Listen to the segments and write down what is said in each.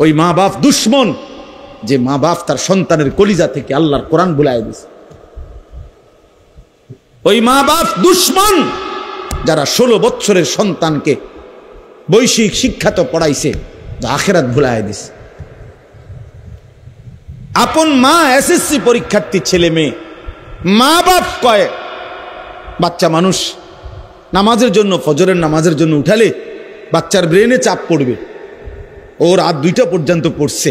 ওই মা বাপ দুশ্মন, যে মা বাপ তার সন্তানের কলিজা থেকে আল্লাহর কোরআন ভুলায় দিছে। ওই মা বাপ দুশ্মন যারা 16 বছরের সন্তানকে বৈশ্বিক শিক্ষা তো পড়াইছে, যা আখিরাত ভুলায় দিছে। আপন মা এসএসসি পরীক্ষার্থী ছেলে মেয়ে, মা বাপ কয় বাচ্চা মানুষ নামাজের জন্য, ফজরের নামাজের জন্য উঠালে বাচ্চার ব্রেনে চাপ পড়বে। ওর রাত 2টা পর্যন্ত পড়ছে,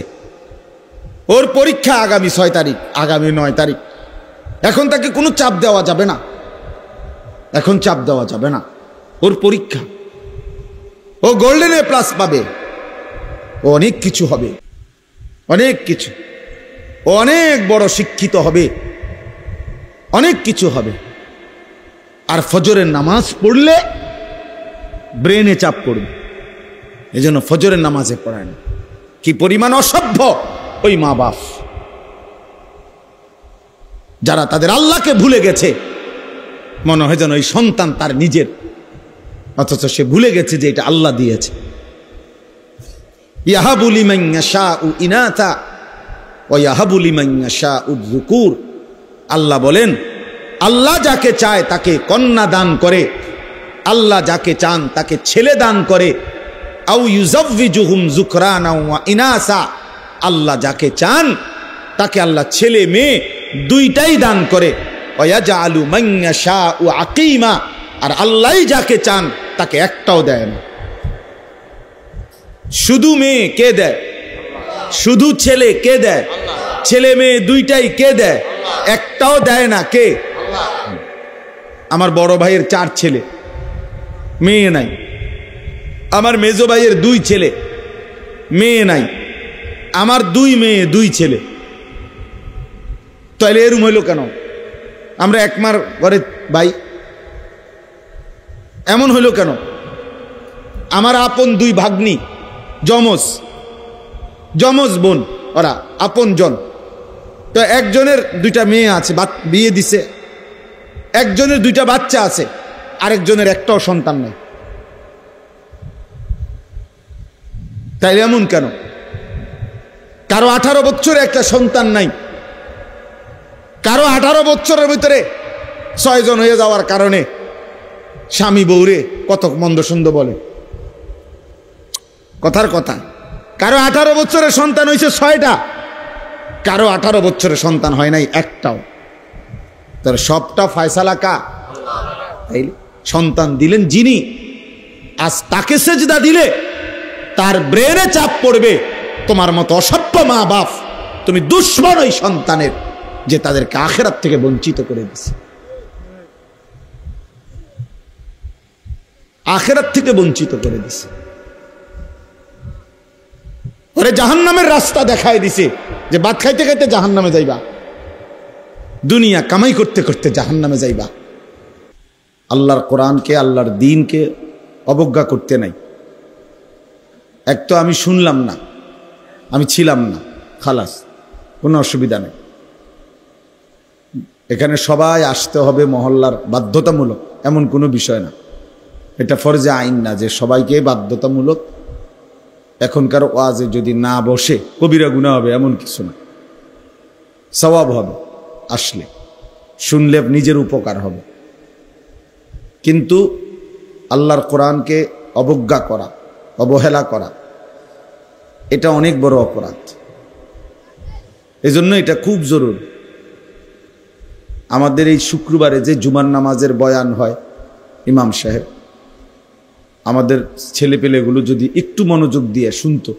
ওর পরীক্ষা আগামী 6 তারিখ, আগামী 9 তারিখ। এখন তাকে কোনো চাপ দেওয়া যাবে না, এখন চাপ দেওয়া যাবে না। ওর পরীক্ষা, ও গোল্ডেন এ প্লাস পাবে, ও অনেক কিছু হবে, অনেক কিছু, ও অনেক বড় শিক্ষিত হবে, অনেক কিছু হবে। আর ফজরের নামাজ পড়লে ব্রেনে চাপ পড়বে, এজন্য ফজরের নামাজে পড়ায় না। কি পরিমাণ অসভ্য ওই মা বাপ, যারা তাদের আল্লাহকে ভুলে গেছে। মনে হয় যেন ওই সন্তান তার নিজের, অথচ সে ভুলে গেছে যে এটা আল্লাহ দিয়েছে। ইয়াহাবু লিমান ইয়াশাউ ইনাতা ওয়া ইয়াহাবু লিমান ইয়াশাউ যুকুর। আল্লাহ বলেন, আল্লাহ যাকে চায় তাকে কন্যা দান করে, আল্লাহ যাকে চান তাকে ছেলে দান করে। আও ইউযাওয়িজুহুম যুকরানা ওয়া ইনাসা। আল্লাহ যাকে চান তাকে আল্লাহ ছেলে মেয়ে দুইটাই দান করে। ওয়া ইয়াজআলু মান ইয়াশাউ আকিমা। আর আল্লাহই যাকে চান তাকে একটাও দেয় না। শুধু মেয়ে কে দেয়? শুধু ছেলে কে দেয়? ছেলে মেয়ে দুইটাই কে দেয়? একটাও দেয় না। কে? আমার বড় ভাইয়ের 4 ছেলে, মেয়ে নাই। আমার মেজো ভাইয়ের 2 ছেলে, মেয়ে নাই। আমার 2 মেয়ে 2 ছেলে। তাহলে এরম হইল কেন? আমরা একমার ঘরে ভাই, এমন হইল কেন? আমার আপন 2 ভাগ্নি, যমজ বোন, ওরা আপন জন। তো একজনের 2টা মেয়ে আছে, বিয়ে দিছে। একজনের 2টা বাচ্চা আছে, আরেকজনের একটাও সন্তান নেই। তাইলে এমন কেন? কারো 18 বছরে একটা সন্তান নাই, কারো 18 বছরের ভিতরে 6 জন হয়ে যাওয়ার কারণে স্বামী বউরে কত মন্দ সুন্দ বলে। কথার কথা, কারো 18 বছরের সন্তান হয়েছে 6টা, কারো 18 বছরের সন্তান হয় নাই একটাও। তার সবটা ফয়সালা কা? সন্তান দিলেন যিনি, আজ তাকে সেজদা দিলে তার ব্রেনে চাপ পড়বে। তোমার মতো অসভ্য মা বাপ, তুমি দুশ্মন ওই সন্তানের, যে তাদেরকে আখিরাত থেকে বঞ্চিত করে দিছে, আখিরাত থেকে বঞ্চিত করে দিছে। ওরে জাহান্নামের রাস্তা দেখায় দিছে, যে ভাত খাইতে খাইতে জাহান্নামে যাইবা, দুনিয়া কামাই করতে করতে জাহান্নামে যাইবা। আল্লাহর কোরআনকে, আল্লাহর দ্বীনকে অবজ্ঞা করতে নাই। এক তো আমি শুনলাম না, আমি ছিলাম না, খালাস, কোনো অসুবিধা নেই। এখানে সবাই আসতে হবে মহল্লার, বাধ্যতামূলক এমন কোনো বিষয় না। এটা ফরজে আইন না যে সবাইকে বাধ্যতামূলক। এখনকার ওয়াজে যদি না বসে কবিরা গুনাহ হবে এমন কিছু না, সওয়াব হবে। আসলে শুনলে নিজের উপকার হবে। কিন্তু আল্লাহর কোরআনকে অবজ্ঞা করা, অবহেলা করা, এটা অনেক বড় অপরাধ। এজন্য এটা খুব জরুরি। আমাদের এই শুক্রবারে যে জুমার নামাজের বয়ান হয়, ইমাম সাহেব আমাদের ছেলেপেলেগুলো যদি একটু মনোযোগ দিয়ে শুনতো,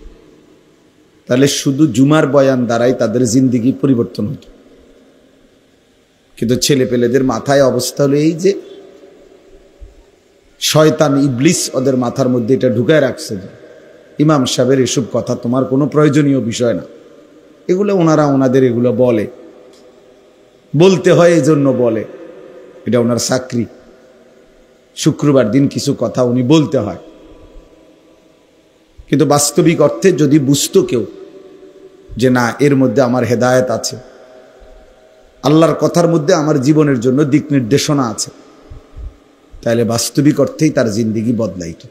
তাহলে শুধু জুমার বয়ান দ্বারাই তাদের জিন্দিগি পরিবর্তন হতো। কিন্তু ছেলেপেলেদের মাথায় অবস্থা হলো এই যে শয়তান ইবলিস ওদের মাথার মধ্যে এটা ঢুকায় রাখছে যে ইমাম সাহেবের এসব কথা তোমার কোনো প্রয়োজনীয় বিষয় না। এগুলো ওনারা ওনাদের এগুলো বলে, বলতে হয় এই জন্য বলে, এটা ওনার চাকরি। শুক্রবার দিন কিছু কথা উনি বলতে হয়। কিন্তু বাস্তবিক অর্থে যদি বুঝতো কেউ যে না, এর মধ্যে আমার হেদায়েত আছে, আল্লাহর কথার মধ্যে আমার জীবনের জন্য দিক নির্দেশনা আছে, তাহলে বাস্তবিক অর্থেই তার জিন্দিগি বদলাইত।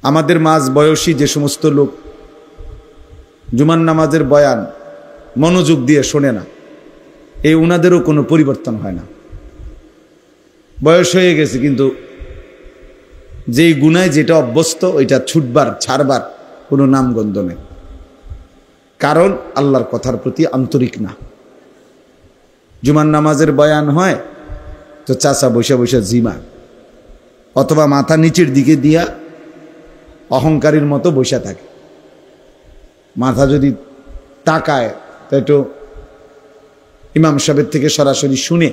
আমাদের মাঝ বয়সী যে সমস্ত লোক জুমার নামাজের বয়ান মনোযোগ দিয়ে শোনে না, এই উনাদেরও কোনো পরিবর্তন হয় না। বয়স হয়ে গেছে, কিন্তু যেই গুনায় যেটা অভ্যস্ত ওইটা ছুটবার ছাড়বার কোনো নামগন্ধ নেই, কারণ আল্লাহর কথার প্রতি আন্তরিক না। জুমার নামাজের বয়ান হয় তো চাচা বসে বসে জিমা, অথবা মাথা নিচের দিকে দিয়া অহংকারীর মতো বসে থাকে। মাথা যদি তাকায় তো একটু ইমাম সাহেবের থেকে সরাসরি শুনে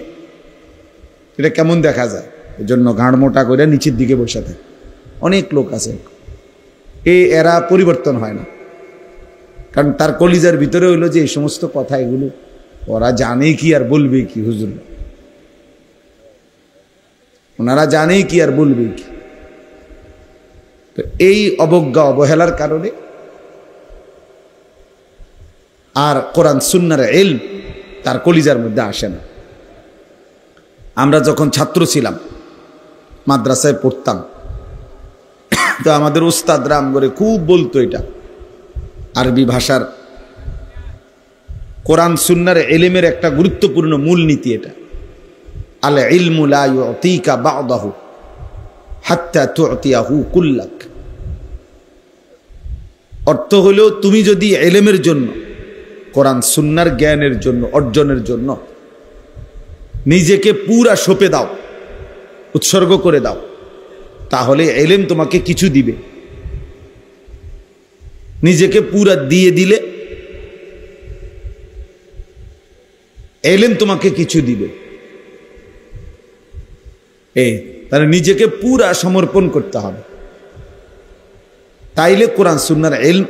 এটা কেমন দেখা যায়, এজন্য ঘাড় মোটা করে নিচের দিকে বসে থাকে। অনেক লোক আছে, এরা পরিবর্তন হয় না, কারণ তার কলিজার ভিতরে হইলো যে এই সমস্ত কথা এগুলো ওরা জানে কি আর বলবে কি, হুজুর ওনারা জানেই কি আর বলবে কি। তো এই অবজ্ঞা অবহেলার কারণে আর কোরআন সুন্নাহর ইলম তার কলিজার মধ্যে আসে না। আমরা যখন ছাত্র ছিলাম, মাদ্রাসায় পড়তাম, তো আমাদের উস্তাদরা আমগরে খুব বলতো, এটা আরবি ভাষার কোরআন সুন্নাহর ইলমের একটা গুরুত্বপূর্ণ মূলনীতি, এটা আল ইলমু লা ইউতিকা বা'দাহু হাত্তা তু'তিয়াহু কুল্লাক। অর্থ হলো, তুমি যদি ইলমের জন্য, কোরআন সুন্নাহর জ্ঞানের জন্য, অর্জনের জন্য নিজেকে পুরা সঁপে দাও, উৎসর্গ করে দাও, তাহলে ইলম তোমাকে কিছু দিবে। নিজেকে পুরা দিয়ে দিলে ইলম তোমাকে কিছু দিবে। তাহলে নিজেকে পুরা সমর্পণ করতে হবে, তাইলে কোরআন সুন্নাহর ইলম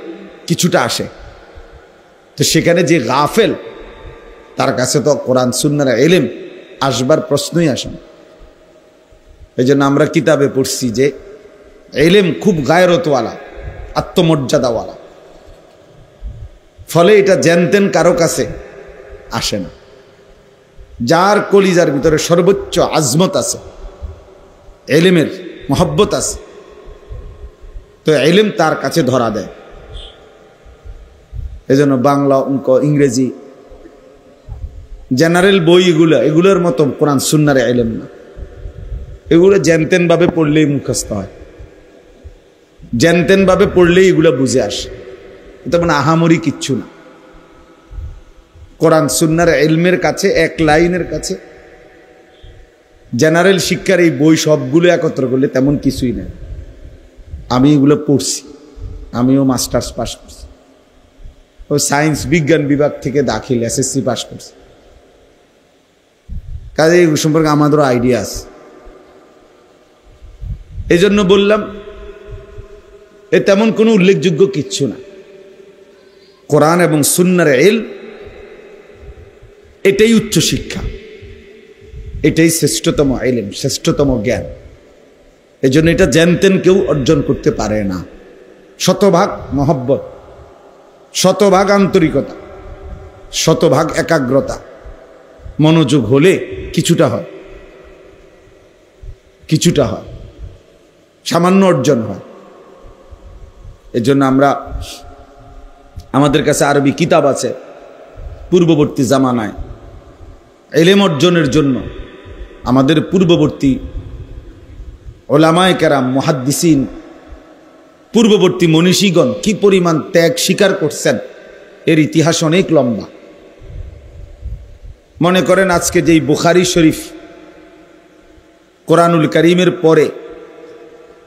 কিছুটা আসে। তো সেখানে যে গাফেল, তার কাছে তো কোরআন সুন্নাহর ইলম আসবার প্রশ্নই আসে না। এই জন্য আমরা কিতাবে পড়ছি যে ইলম খুব গায়রতওয়ালা, আত্মমর্যাদাওয়ালা, ফলে এটা জানতেন কারো কাছে আসে না। যার কলিজার ভিতরে সর্বোচ্চ আজমত আছে, ইলমের মহব্বত আছে, তো ইলম তার কাছে ধরা দেয়। এজন্য বাংলা, অঙ্ক, ইংরেজি জেনারেল বই এগুলোর মতো কোরআন সুন্নাহর ইলম না। এগুলো জানতেন ভাবে পড়লেই মুখস্থ হয়, জানতেন ভাবে পড়লেই এগুলো বুঝে আসে। এটা মানে আহামরি কিচ্ছু না। কোরআন সুন্নাহর ইলমের কাছে, এক লাইনের কাছে জেনারেল শিক্ষার এই বই সবগুলো একত্র করলে তেমন কিছুই নেই। আমি এগুলো পড়ছি, আমিও মাস্টার্স পাস করছি, ও সায়েন্স বিজ্ঞান বিভাগ থেকে দাখিল, এসএসসি পাস করছি, কাজে এই সম্পর্কে আমাদেরও আইডিয়া আছে। এই জন্য বললাম, এ তেমন কোনো উল্লেখযোগ্য কিচ্ছু না। কোরআন এবং সুন্নাহর ইলম এটাই উচ্চ শিক্ষা, এটাই শ্রেষ্ঠতম ইলম, শ্রেষ্ঠতম জ্ঞান। এই জন্য এটা জানতেন কেউ অর্জন করতে পারে না। শতভাগ মহব্বত, শতভাগ আন্তরিকতা, শতভাগ একাগ্রতা, মনোযোগ হলে কিছুটা হয়, কিছুটা হয়, সামান্য অর্জন হয়। এজন্য আমাদের কাছে আরবি কিতাব আছে। পূর্ববর্তী জামানায় ইলম অর্জনের জন্য আমাদের পূর্ববর্তী উলামায়ে কেরাম, মুহাদ্দিসিন, পূর্ববর্তী মনীষীগণ কি পরিমাণ ত্যাগ স্বীকার করছেন, এর ইতিহাস অনেক লম্বা। মনে করেন আজকে যেই বুখারী শরীফ কোরআনুল কারীমের পরে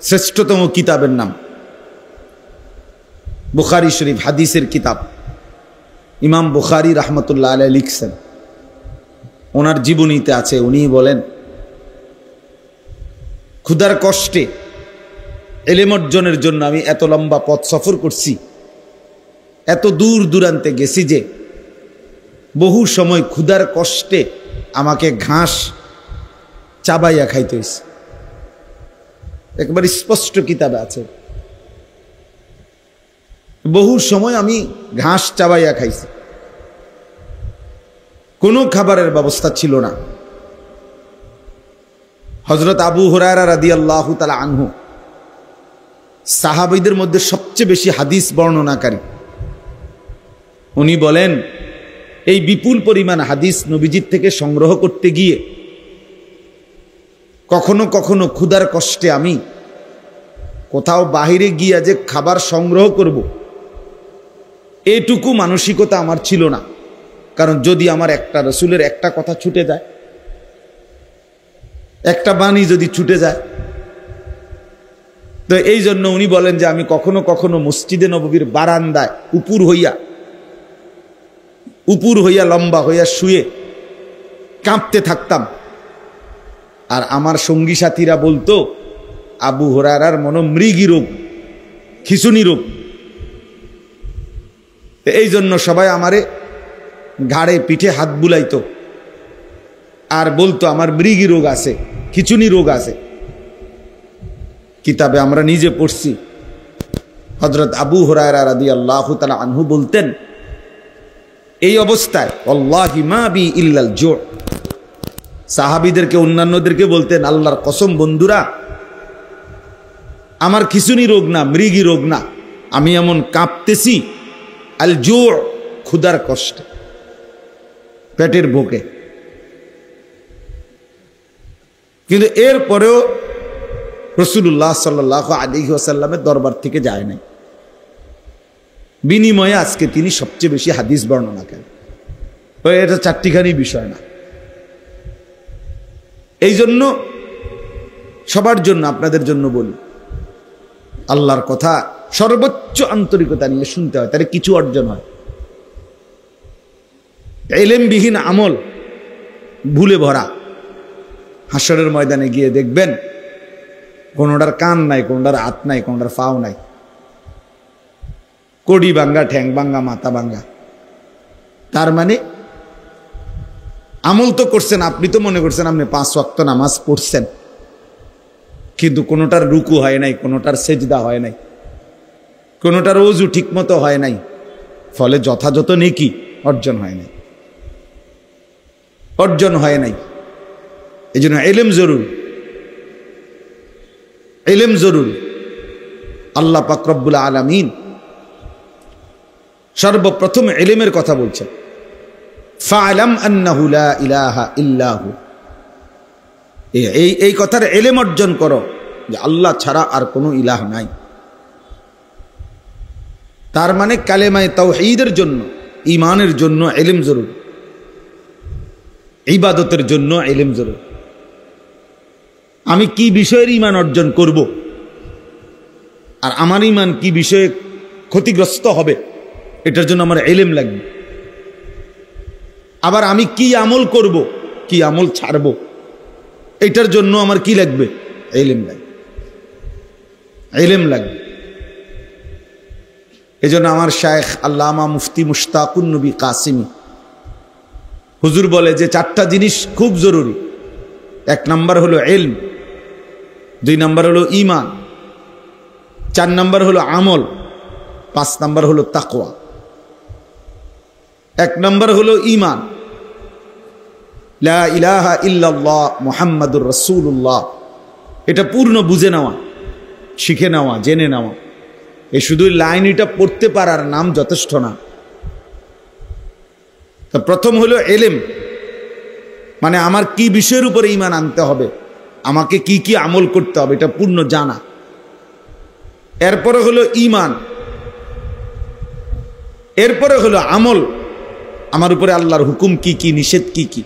শ্রেষ্ঠতম কিতাবের নাম বুখারী শরীফ, হাদিসের কিতাব। ইমাম বুখারী রাহমাতুল্লাহ আলাইহি লিখছেন, ওনার জীবনীতে আছে, উনি বলেন, ক্ষুধার কষ্টে ইলম অর্জনের জন্য আমি এত লম্বা পথ সফর করছি, এত দূর দূরান্তে গেছি যে বহু সময় ক্ষুধার কষ্টে আমাকে ঘাস চাবাইয়া খাইতে হয়েছে। একবার স্পষ্ট কিতাবে আছে, বহু সময় আমি ঘাস চাবাইয়া খাইছি, কোনো খাবারের ব্যবস্থা ছিল না। হযরত আবু হুরায়রা রাদিয়াল্লাহু তাআলা আনহু সাহাবীদের মধ্যে সবচেয়ে বেশি হাদিস বর্ণনাকারী, উনি বলেন এই বিপুল পরিমাণ হাদিস নবীজির থেকে সংগ্রহ করতে গিয়ে কখনো কখনো ক্ষুধার কষ্টে আমি কোথাও বাহিরে গিয়া যে খাবার সংগ্রহ করব এটুকু মানসিকতা আমার ছিল না। কারণ যদি আমার একটা রসুলের একটা কথা ছুটে যায়, একটা বাণী যদি ছুটে যায়, তো এই জন্য উনি বলেন যে আমি কখনো কখনো মসজিদে নববীর বারান্দায় উপুর হইয়া লম্বা হইয়া শুয়ে কাঁপতে থাকতাম। আর আমার সঙ্গী সাথীরা বলতো আবু হুরায়রার মৃগী রোগ, খিঁচুনি রোগ। এই জন্য সবাই আমারে ঘাড়ে পিঠে হাত বুলাইতো আর বলতো আমার মৃগী রোগ আছে, খিঁচুনি রোগ আছে। কিতাবে আমরা নিজে পড়ছি, হযরত আবু হুরায়রা রাদিয়াল্লাহু তাআলা আনহু বলতেন এই অবস্থায় ওয়াল্লাহি মা বি ইল্লাল জু', সাহাবীদেরকে অন্যান্যদেরকে বলতেন আল্লাহর কসম বন্ধুরা আমার খিঁচুনি রোগ না, মৃগী রোগ না, আমি এমন কাঁপতেছি আল জু', ক্ষুধার কষ্টে, পেটের ভোকে। কিন্তু এরপরেও রাসূলুল্লাহ সাল্লাল্লাহু আলাইহি ওয়াসাল্লামের দরবার থেকে যায় নাই। বিনিময়ে আজকে তিনি সবচেয়ে বেশি হাদিস বর্ণনা করেন। এটা চারটিখানি বিষয় না। এই জন্য সবার জন্য, আপনাদের জন্য বলি, আল্লাহর কথা সর্বোচ্চ আন্তরিকতা নিয়ে শুনতে হয়, তাহলে কিছু অর্জন হয়। ইলমবিহীন আমল ভুলে ভরা। হাসরের ময়দানে গিয়ে দেখবেন কোনোটার কান নাই, কোনোটার হাত নাই, কোনোটার পাও নাই, কড়ি ভাঙ্গা, ঠ্যাং ভাঙ্গা, মাথা ভাঙ্গা। তার মানে আমল তো করছেন, আপনি তো মনে করছেন আপনি 5 ওয়াক্ত নামাজ পড়ছেন, কিন্তু কোনোটার রুকু হয় নাই, কোনোটার সেজদা হয় নাই, কোনোটার ওযু ঠিক মতো হয় নাই, ফলে যথাযথ নেকি অর্জন হয় নাই, অর্জন হয় নাই। এই জন্য ইলম জরুরি, ইলম জরুরি। আল্লাহ পাক রব্বুল আলামিন সর্বপ্রথম ইলমের কথা বলছেন, ফা'লাম আন্নাহু লা ইলাহা ইল্লাহু। এই কথার ইলম অর্জন করো যে আল্লাহ ছাড়া আর কোনো ইলাহ নাই। তার মানে কালেমায়ে তাওহীদের জন্য, ঈমানের জন্য ইলম জরুরি, ইবাদতের জন্য ইলম জরুরি। আমি কি বিষয়ের ঈমান অর্জন করব আর আমার ঈমান কি বিষয়ে ক্ষতিগ্রস্ত হবে, এটার জন্য আমার ইলম লাগবে। আবার আমি কি আমল করব, কি আমল ছাড়ব, এটার জন্য আমার কি লাগবে, ইলম লাগবে, ইলম লাগবে। এজন্য আমার শায়েখ আল্লামা মুফতি মুশতাকুন নবী কাসিমি হুজুর বলে যে 4টা জিনিস খুব জরুরি। 1 নাম্বার হলো ইলম, 2 নাম্বার হলো ঈমান, 4 নাম্বার হলো আমল, 5 নাম্বার হলো তাকওয়া। 1 নাম্বার হলো ঈমান, লা ইলাহা ইল্লাল্লাহ মুহাম্মাদুর রাসূলুল্লাহ। এটা পূর্ণ বুঝে নেওয়া, শিখে নেওয়া, জেনে নেওয়া। এই শুধু লাইনটা পড়তে পারার নাম যথেষ্ট না। তো প্রথম হলো ইলম, মানে আমার কি বিষয়ের উপরে ঈমান আনতে হবে, আমাকে কি কি আমল করতে হবে, এটা পূর্ণ জানা। এরপরে হলো ঈমান, এরপরে হলো আমল, আমার উপরে আল্লাহর হুকুম কি কি, নিষেধ কি কি।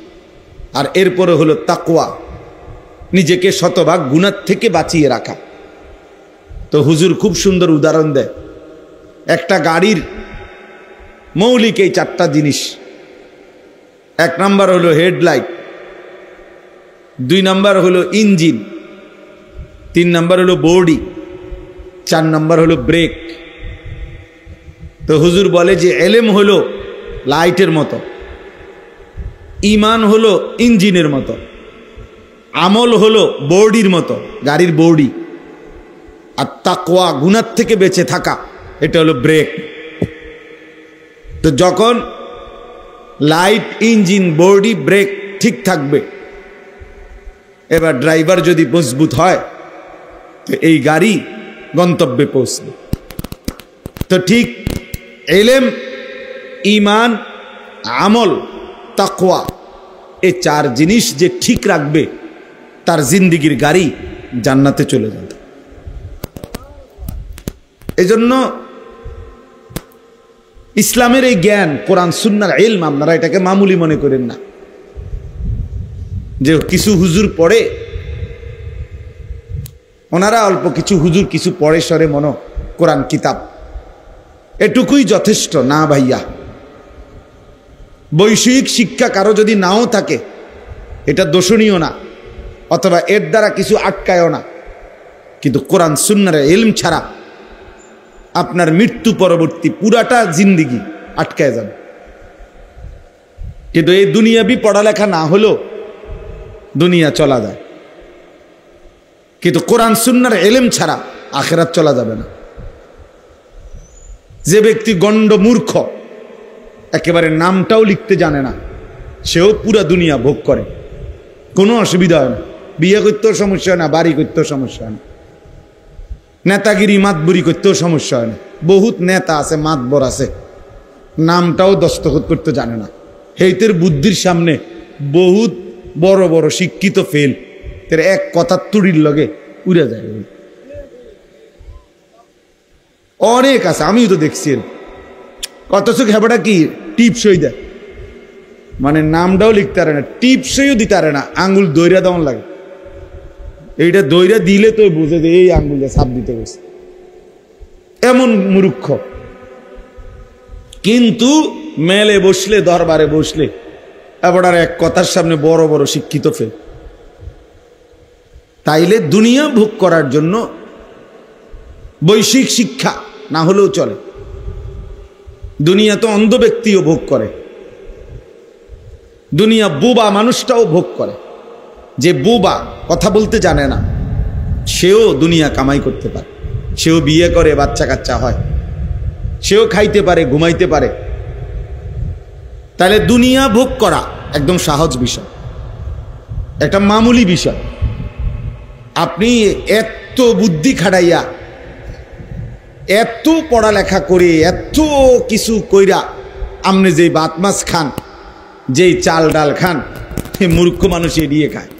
আর এরপরে হলো তাকওয়া, নিজেকে শতভাগ গুনাহ থেকে বাঁচিয়ে রাখা। তো হুজুর খুব সুন্দর উদাহরণ দেয়। একটা গাড়ির মৌলিক এই 4টা জিনিস। 1 নাম্বার হলো হেডলাইট, 2 নাম্বার হলো ইঞ্জিন, 3 নাম্বার হলো বডি, 4 নাম্বার হলো ব্রেক। তো হুজুর বলে যে ইলম হলো লাইটের মতো, ঈমান হলো ইঞ্জিনের মতো, আমল হলো বডির মতো, গাড়ির বডি, আর তাকওয়া গুনাহ থেকে বেঁচে থাকা, এটা হলো ব্রেক। তো যখন লাইট, ইঞ্জিন, বডি, ব্রেক ঠিক থাকবে, এবার ড্রাইভার যদি মজবুত হয় তো এই গাড়ি গন্তব্যে পৌঁছবে। তো ঠিক ইলম ঈমান, আমল, তাকওয়া, এই চার জিনিস যে ঠিক রাখবে তার জিন্দিগির গাড়ি জান্নাতে চলে যাবে। এজন্য ইসলামের এই জ্ঞান, কোরআন সুন্নাহর ইলম, আপনারা এটাকে মামুলি মনে করেন না যে কিছু হুজুর পড়ে, ওনারা অল্প কিছু হুজুর কিছু পড়ে সরে মনো কোরআন কিতাব, এটুকুই যথেষ্ট না ভাইয়া। বৈষয়িক শিক্ষা কারো যদি নাও থাকে এটা দোষণীয় না, অথবা এর দ্বারা কিছু আটকায়ও না, কিন্তু কোরআন সুন্নাহর ইলম ছাড়া আপনার মৃত্যু পরবর্তী পুরাটা জিন্দিগি আটকায় যাবে। কিন্তু এই দুনিয়াবি পড়ালেখা না হলেও দুনিয়া চলা যায়, কিন্তু কোরআন সুন্নাহর ইলম ছাড়া আখিরাত চলা যাবে না। যে ব্যক্তি গণ্ড মূর্খ, একেবারে নামটাও লিখতে জানে না, সেও পুরা দুনিয়া ভোগ করে, কোনো অসুবিধা হয় না। বিয়ে করতেও সমস্যা হয় না, বাড়ি করতেও সমস্যা হয় না, নেতাগিরি মাতবরি করতেও সমস্যা হয় না। বহুত নেতা আছে, মাতবর আছে, নামটাও দস্তখত করতে জানে না। হেইতের বুদ্ধির সামনে বহুত বড় বড় শিক্ষিত ফেল, এর এক কথা তুড়ির লগে উড়ে যায়। অনেক আছে, আমিও তো দেখছি। কত হেবাটা কি টিপসই দেয়, মানে নামটাও লিখতে পারে না, টিপসইও দিতে পারে না, আঙ্গুল দইরা দেওয়ান লাগে। এইটা দইরা দিলে তো বুঝে যে এই আঙ্গুলটা ছাপ দিতে গেছে, এমন মূর্খ। কিন্তু মেলে বসলে, দরবারে বসলে এবার এক কথার সামনে বড় বড় শিক্ষিত ফেল। তাইলে দুনিয়া ভোগ করার জন্য বৈশ্বিক শিক্ষা না হলেও চলে। দুনিয়া তো অন্ধ ব্যক্তিও ভোগ করে, দুনিয়া বোবা মানুষটাও ভোগ করে। যে বোবা, কথা বলতে জানে না, সেও দুনিয়া কামাই করতে পারে, সেও বিয়ে করে, বাচ্চা কাচ্চা হয়, সেও খাইতে পারে, ঘুমাইতে পারে। তাহলে দুনিয়া ভোগ করা একদম সহজ বিষয়, একটা মামুলি বিষয়। আপনি এত বুদ্ধি খাটাইয়া, এত পড়ালেখা করে, এত কিছু কইরা আপনি যেই ভাত মাছ খান, যেই চাল ডাল খান, মূর্খ মানুষ এড়িয়ে খায়।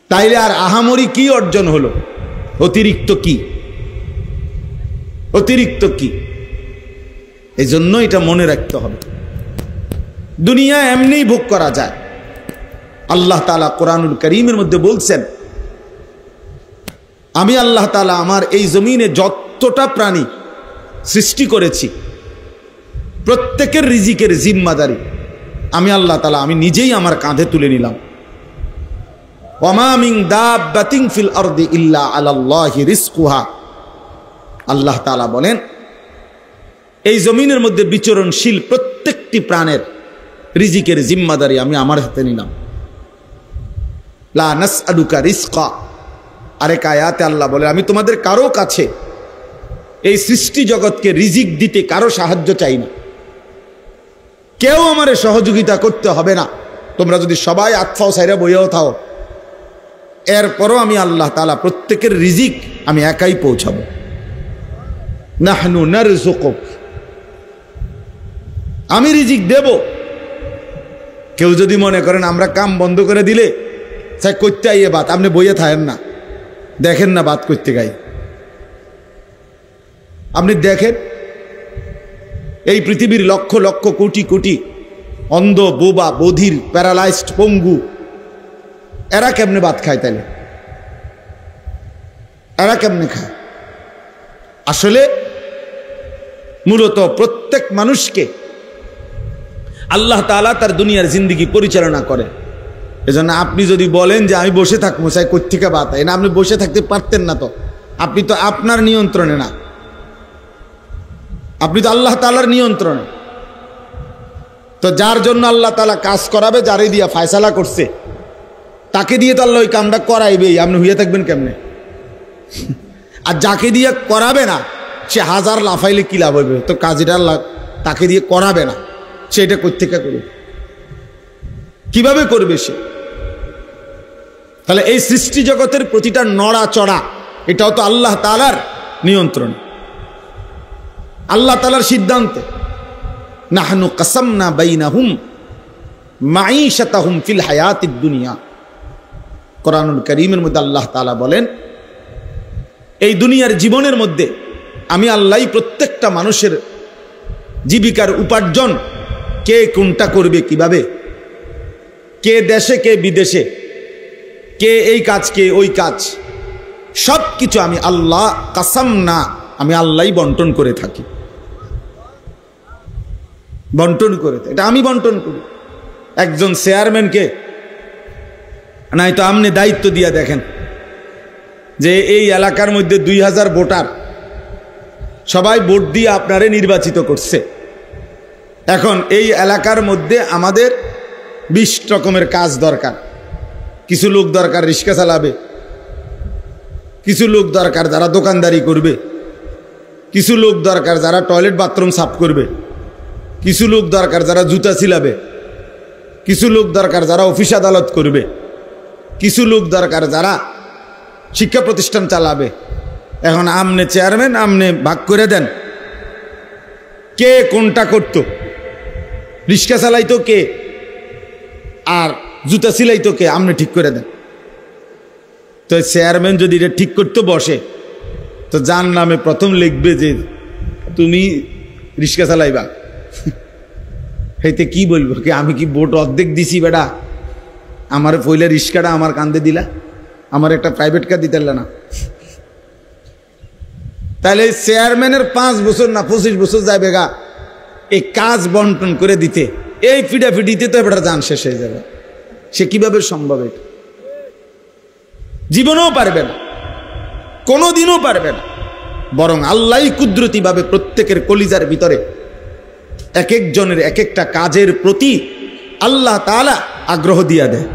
তাইলে আর আহামরি কি অর্জন হলো? অতিরিক্ত কি? অতিরিক্ত কি? এই জন্য এটা মনে রাখতে হবে, দুনিয়া এমনিই ভোগ করা যায়। আল্লাহ তাআলা কোরআনুল কারীমের মধ্যে বলছেন, আমি আল্লাহ তাআলা আমার এই জমিনে যতটা প্রাণী সৃষ্টি করেছি প্রত্যেকের রিজিকের জিম্মাদারি আমি আল্লাহ তাআলা আমি নিজেই আমার কাঁধে তুলে নিলাম। ওয়ামা মিন দাব্বাতিন ফিল আরদি ইল্লা আলাল্লাহি রিজকুহা। আল্লাহ তাআলা বলেন, এই জমিনের মধ্যে বিচরণশীল প্রত্যেকটি প্রাণের রিজিকের জিম্মাদারি আমি আমার হাতে নিলাম। লা নাসআলুকা রিজকা। আরেক আয়াতে আল্লাহ বলে, আমি তোমাদের কারো কাছে এই সৃষ্টি জগৎকে রিজিক দিতে কারো সাহায্য চাই না, কেউ আমারে সহযোগিতা করতে হবে না। তোমরা যদি সবাই আতফাও সাইরা বইয়াও থাও, এরপরও আমি আল্লাহ তাআলা প্রত্যেকের রিজিক আমি একাই পৌঁছাবো। নাহনু নারযুকুক, আমি রিজিক দেব। কেউ যদি মনে করেন আমরা কাম বন্ধ করে দিলে চাই করতে আইয়ে বাত, আপনি বইয়ে থাকেন না, দেখেন না বাত করতে গাই। আপনি দেখেন এই পৃথিবীর লক্ষ লক্ষ কোটি কোটি অন্ধ, বোবা, বধির, প্যারালাইজড, পঙ্গু, এরা কেমনে ভাত খায়? তাইলে এরা কেমনে খায়? আসলে মূলত প্রত্যেক মানুষকে আল্লাহ তাআলা তার দুনিয়ার জিন্দেগি পরিচালনা করে। এজন্য আপনি যদি বলেন যে আমি বসে থাকবো, চাই কোত্থেকে বাত হয় না, আপনি বসে থাকতে পারতেন না। তো আপনি তো আপনার নিয়ন্ত্রণে না, আপনি তো আল্লাহ তাআলার নিয়ন্ত্রণে। তো যার জন্য আল্লাহ তাআলা কাজ করাবে, যারে দিয়া ফায়সালা করছে, তাকে দিয়ে তো আল্লাহ ওই কামটা করাইবেই। আপনি হইয়া থাকবেন কেমনে? আর যাকে দিয়ে করাবে না, সে হাজার লাফাইলে কি লাভ হইবে? তো কাজীটা তাকে দিয়ে করাবে না, সে এটা কোত্থেকে করবে, কিভাবে করবে সে? তাহলে এই সৃষ্টি জগতের প্রতিটা নড়া চড়া এটাও তো আল্লাহ তাআলার নিয়ন্ত্রণ, আল্লাহ তাআলার সিদ্ধান্তে। নাহনু কাসামনা বাইনাহুম মাঈশাতাহুম ফিল হায়াতিদ দুনিয়া। কোরআনুল কারীমের মধ্যে আল্লাহ তাআলা বলেন, এই দুনিয়ার জীবনের মধ্যে আমি আল্লাহই প্রত্যেকটা মানুষের জীবিকার উপার্জন কে কোনটা করবে, কিভাবে, কে দেশে কে বিদেশে, কে এই কাজ কে ওই কাজ, সব কিছু আমি আল্লাহ কাসাম না, আমি আল্লাহই বন্টন করে থাকি, বন্টন করে, এটা আমি বন্টন করি। একজন চেয়ারম্যানকে নাই তো আপনি দায়িত্ব দিয়া দেখেন যে এই এলাকার মধ্যে 2000 ভোটার, সবাই ভোট দিয়ে আপনারে নির্বাচিত করছে। এখন এই এলাকার মধ্যে আমাদের 20 রকমের কাজ দরকার। কিছু লোক দরকার রিক্সা চালাবে, কিছু লোক দরকার যারা দোকানদারি করবে, কিছু লোক দরকার যারা টয়লেট বাথরুম সাফ করবে, কিছু লোক দরকার যারা জুতা ছিলাবে, কিছু লোক দরকার যারা অফিস আদালত করবে, কিছু লোক দরকার যারা শিক্ষা প্রতিষ্ঠান চালাবে। এখন আমনে চেয়ারম্যান, আমনে ভাগ করে দেন কে কোনটা করত। রিক্সা চালাইতো কে আর জুতা সিলাইতো কে, আমনে ঠিক করে দেন। তো চেয়ারম্যান যদি এটা ঠিক করতে বসে তো যার নামে প্রথম লিখবে যে তুমি রিক্সা চালাইবা। হেতে কি বলবো, কি আমি কি ভোট অর্ধেক দিছি বেটা, আমার পয়লা রিক্সাটা আমার কান্দে দিলা, আমার একটা প্রাইভেট কার দিতে না। তাহলে চেয়ারম্যানের 5 বছর না 25 বছর যাবে গা এই কাজ বন্টন করে দিতে, এই ফিডাফিডিতে তো এবার যান শেষ হয়ে যাবে। সে কিভাবে সম্ভব? এটা জীবনেও পারবে না, কোনোদিনও পারবে না। বরং আল্লাহই কুদরতিভাবে প্রত্যেকের কলিজার ভিতরে এক একজনের এক একটা কাজের প্রতি আল্লাহ তাআলা আগ্রহ দিয়া দেয়।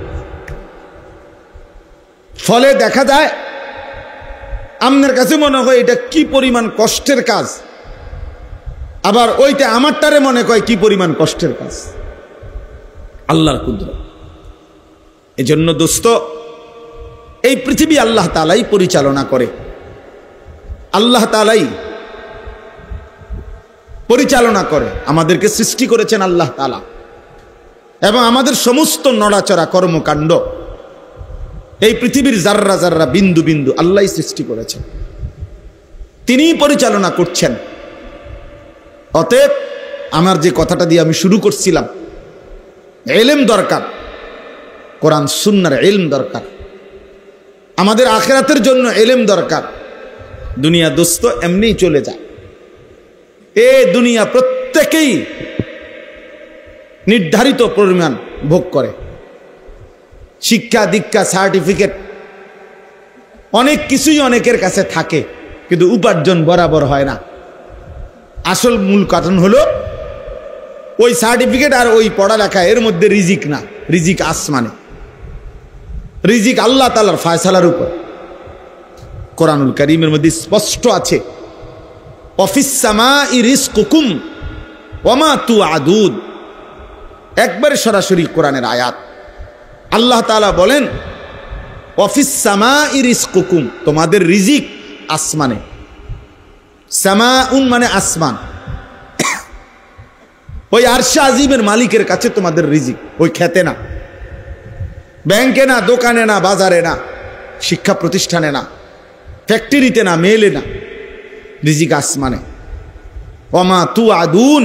ফলে দেখা যায় আপনার কাছে মনে হয় এটা কি পরিমাণ কষ্টের কাজ, আবার ওইটা আমারটারে মনে হয় কি পরিমাণ কষ্টের কাজ। আল্লাহর কুদরত। এজন্য দোস্ত, এই পৃথিবী আল্লাহ তাআলাই পরিচালনা করে, আল্লাহ তাআলাই পরিচালনা করে। আমাদেরকে সৃষ্টি করেছেন আল্লাহ তাআলা, এবং আমাদের সমস্ত নড়াচড়া কর্মকাণ্ড, এই পৃথিবীর জাররা জাররা বিন্দু বিন্দু আল্লাহই সৃষ্টি করেছেন, তিনিই পরিচালনা করছেন। অতএব আমার যে কথাটা দিয়ে আমি শুরু করছিলাম, ইলম দরকার, কোরআন সুন্নাহর ইলম দরকার, আমাদের আখিরাতের জন্য ইলম দরকার। দুনিয়া দোস্ত এমনিই চলে যায়, এ দুনিয়া প্রত্যেকেই নির্ধারিত পরিমাণ ভোগ করে। শিক্ষা দীক্ষা সার্টিফিকেট অনেক কিছুই অনেকের কাছে থাকে, কিন্তু উপার্জন বরাবর হয় না। আসল মূল কারণ হলো ওই সার্টিফিকেট আর ওই পড়ালেখা, এর মধ্যে রিজিক না, রিজিক আসমানে, রিজিক আল্লাহ তাআলার ফয়সালার উপর। কোরআনুল কারীমের মধ্যে স্পষ্ট আছে, অফিস সামাই রিজকুকুম ওয়া মা তুআদুন। একবারে সরাসরি কোরআনের আয়াত। আল্লাহ তাআলা বলেন অফিস সামাই রিজকুকুম, তোমাদের রিজিক আসমানে। সামাউন মানে আসমান, ওই আরশে আজিমের মালিকের কাছে তোমাদের রিজিক, ওই খেতে না, ব্যাংকে না, দোকানে না, বাজারে না, শিক্ষা প্রতিষ্ঠানে না, ফ্যাক্টরিতে না, মেলে না, রিজিক আসমানে। ওমা তুআদুন,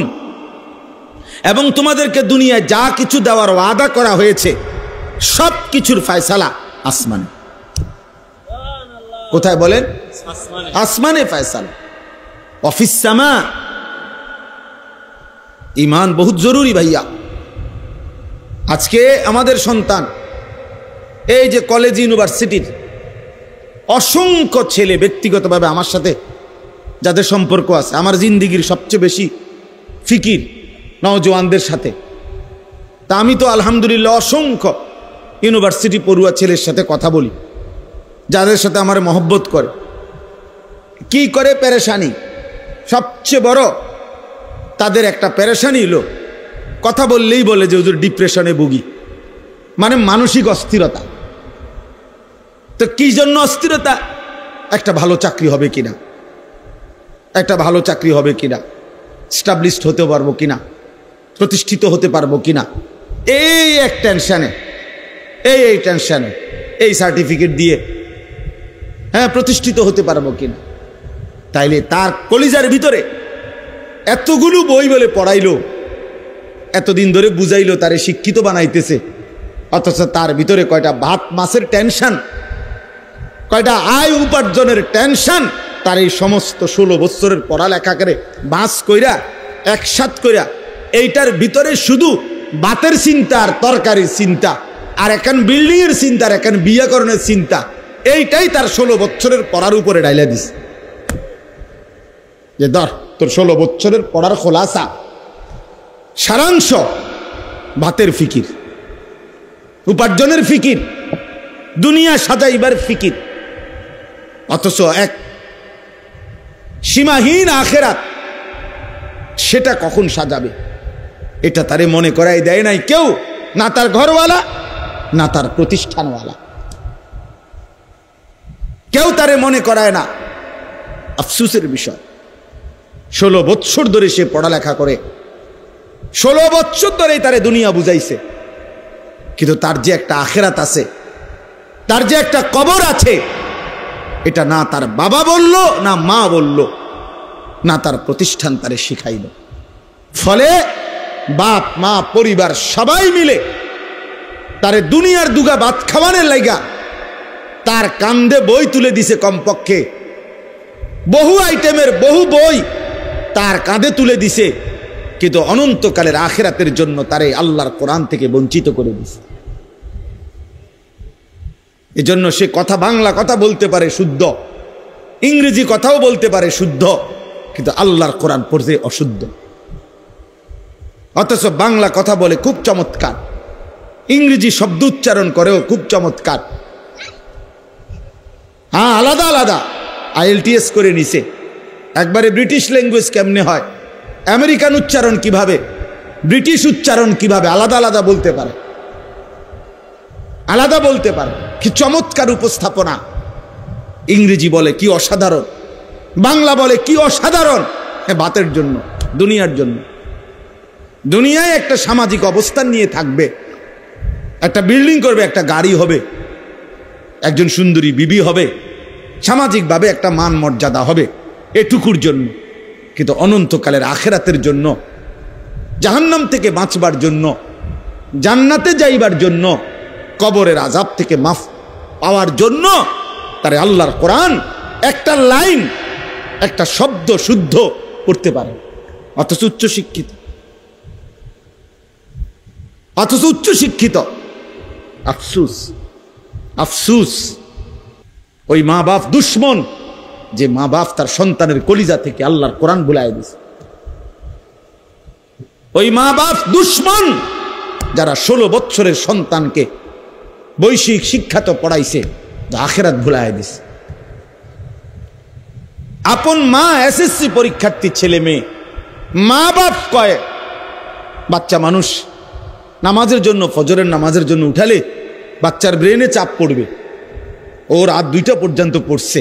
এবং তোমাদেরকে দুনিয়ায় যা কিছু দেওয়ার ওয়াদা করা হয়েছে সব কিছুর ফয়সালা আসমানে। কোথায় বলেন? আসমানে ফয়সালা। অফিস সামা। ঈমান বহুত জরুরি ভাইয়া। আজকে আমাদের সন্তান এই যে কলেজ ইউনিভার্সিটির অসংখ্য ছেলে, ব্যক্তিগতভাবে আমার সাথে যাদের সম্পর্ক আছে, আমার জিন্দিগির সবচেয়ে বেশি ফিকির নওজোয়ানদের সাথে। তা আমি তো আলহামদুলিল্লাহ অসংখ্য ইউনিভার্সিটি পড়ুয়া ছেলের সাথে কথা বলি, যাদের সাথে আমার মহব্বত করে। কি করে পেরেশানি, সবচেয়ে বড় তাদের একটা পেরেশানি হলো কথা বললেই বলে যে হুজুর ডিপ্রেশনে ভুগি, মানে মানসিক অস্থিরতা। তো কি জন্য অস্থিরতা? একটা ভালো চাকরি হবে কিনা, একটা ভালো চাকরি হবে কিনা, স্টাবলিশড হতে পারবো কিনা, প্রতিষ্ঠিত হতে পারবো কিনা, এই এক টেনশনে, এই টেনশনে, এই সার্টিফিকেট দিয়ে প্রতিষ্ঠিত হতে পারবো কিনা। তাইলে তার কলিজার ভিতরে এতগুলো বই বলে পড়াইলো, এতদিন ধরে বুঝাইলো, তারে শিক্ষিত বানাইতেছে, অথচ তার ভিতরে কয়টা ভাত মাছের টেনশন, কয়টা আয় উপার্জনের টেনশন। তার এই সমস্ত 16 বছরের পড়ালেখা করে বাস কইরা একসাথ কইরা এইটার ভিতরে শুধু ভাতের চিন্তা আর তরকারির চিন্তা, আর এখন বিল্ডিং এর চিন্তা, আর এখন বিয়াকরণের চিন্তা, এইটাই তার 16 বছরের পড়ার উপরে ডাইলা দিস। যে ধর তোর 16 বছরের পড়ার খোলাসা, সারাংশ ভাতের ফিকির, উপার্জনের ফিকির, দুনিয়া সাজাইবার ফিকির, অথচ এক সীমাহীন আখেরাত সেটা কখন সাজাবে এটা তারে মনে করাই দেয় নাই কেউ, না তার ঘরওয়ালা না তার প্রতিষ্ঠানওয়ালা, কেউ তারে মনে করায় না। আফসোসের বিষয়, 16 বছর ধরে সে পড়ালেখা করে, 16 বছর ধরেই তারে দুনিয়া বুঝাইছে, কিন্তু তার যে একটা আখেরাত আছে, তার যে একটা কবর আছে, এটা না তার বাবা বলল, না মা বলল, না তার প্রতিষ্ঠান তারে শিখাইল। ফলে বাপ মা পরিবার সবাই মিলে তারে দুনিয়ার দুগা ভাত খাওয়ানোর লাইগা তার কান্দে বই তুলে দিছে, কমপক্ষে বহু আইটেমের বহু বই তার কাঁধে তুলে দিছে, কিন্তু অনন্তকালের আখিরাতের জন্য তারে আল্লাহর কোরআন থেকে বঞ্চিত করে দিছে। এজন্য সে কথা, বাংলা কথা বলতে পারে শুদ্ধ, ইংরেজি কথাও বলতে পারে শুদ্ধ, কিন্তু আল্লাহর কোরআন পড়তে অশুদ্ধ। অথচ বাংলা কথা বলে খুব চমৎকার, ইংরেজি শব্দ উচ্চারণ করেও খুব চমৎকার। হ্যাঁ, আলাদা আলাদা IELTS করে নিছে, একবারে ব্রিটিশ ল্যাঙ্গুয়েজ কেমনে হয়, আমেরিকান উচ্চারণ কিভাবে, ব্রিটিশ উচ্চারণ কিভাবে, আলাদা আলাদা বলতে পারে, আলাদা বলতে পারে। কি চমৎকার উপস্থাপনা! ইংরেজি বলে কি অসাধারণ, বাংলা বলে কি অসাধারণ। ভাতের জন্য, দুনিয়ার জন্য, দুনিয়ায় একটা সামাজিক অবস্থান নিয়ে থাকবে, একটা বিল্ডিং করবে, একটা গাড়ি হবে, একজন সুন্দরী বিবি হবে, সামাজিকভাবে একটা মান মর্যাদা হবে, এটুকুর জন্য। কিন্তু অনন্তকালের আখেরাতের জন্য, জাহান্নাম থেকে বাঁচবার জন্য, জান্নাতে যাইবার জন্য, কবরের আযাব থেকে মাফ পাওয়ার জন্য তারে আল্লাহর কোরআন একটা লাইন, একটা শব্দ শুদ্ধ করতে পারে। অথচ উচ্চ শিক্ষিত, অথচ উচ্চ শিক্ষিত। আফসুস, আফসুস, ওই মা বাপ দুশ্মন, যে মা বাপ তার সন্তানের কলিজা থেকে আল্লাহর কোরআন ভুলায় দিছে। ওই মা বাপ দুশ্মন যারা 16 বছরের সন্তানকে বৈশ্বিক শিক্ষা তো পড়াইছে, আখিরাত ভুলায় দিছে। আপন মা SSC পরীক্ষার্থী ছেলে মেয়ে, মা বাপ কয় বাচ্চা মানুষ নামাজের জন্য, ফজরের নামাজের জন্য উঠালে বাচ্চার ব্রেনে চাপ পড়বে, ওর রাত 2টা পর্যন্ত পড়ছে,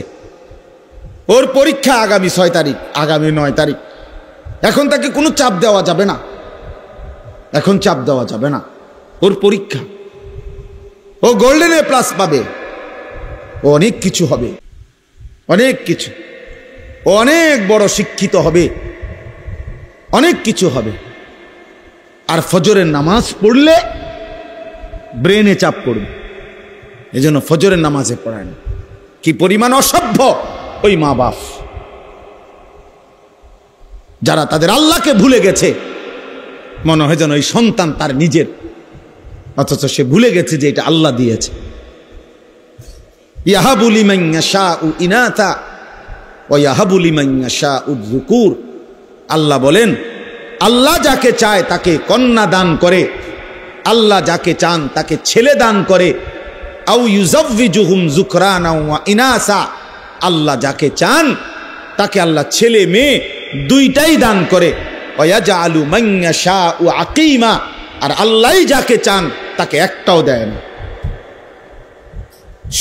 ওর পরীক্ষা আগামী 6 তারিখ, আগামী 9 তারিখ, এখন তাকে কোনো চাপ দেওয়া যাবে না, এখন চাপ দেওয়া যাবে না, ওর পরীক্ষা, ও গোল্ডেন A+ পাবে, ও অনেক কিছু হবে, অনেক কিছু, ও অনেক বড় শিক্ষিত হবে, অনেক কিছু হবে। আর ফজরের নামাজ পড়লে ব্রেনে চাপ পড়বে, এজন্য ফজরের নামাজে পড়ায় না। কি পরিমাণ অসভ্য ওই মা বাপ, যারা তাদের আল্লাহকে ভুলে গেছে, মনে হয় যেন ওই সন্তান তার নিজের, অথচ সে ভুলে গেছে যে এটা আল্লাহ দিয়েছে। ইয়াহাবু লিমান ইয়াশাউ ইনাথা ওয়া ইয়াহাবু লিমান ইয়াশাউ যুকুর। আল্লাহ বলেন, আল্লাহ যাকে চায় তাকে কন্যা দান করে, আল্লাহ যাকে চান তাকে ছেলে দান করে। আও ইউযাওয়িজুহুম যুকরানা ওয়া ইনাসা, আল্লাহ যাকে চান তাকে আল্লাহ ছেলে মেয়ে দুইটাই দান করে। ওয়া ইয়াজআলু মান ইয়াশাউ আকিমা, আর আল্লাহই যাকে চান তাকে একটাও দেয় না।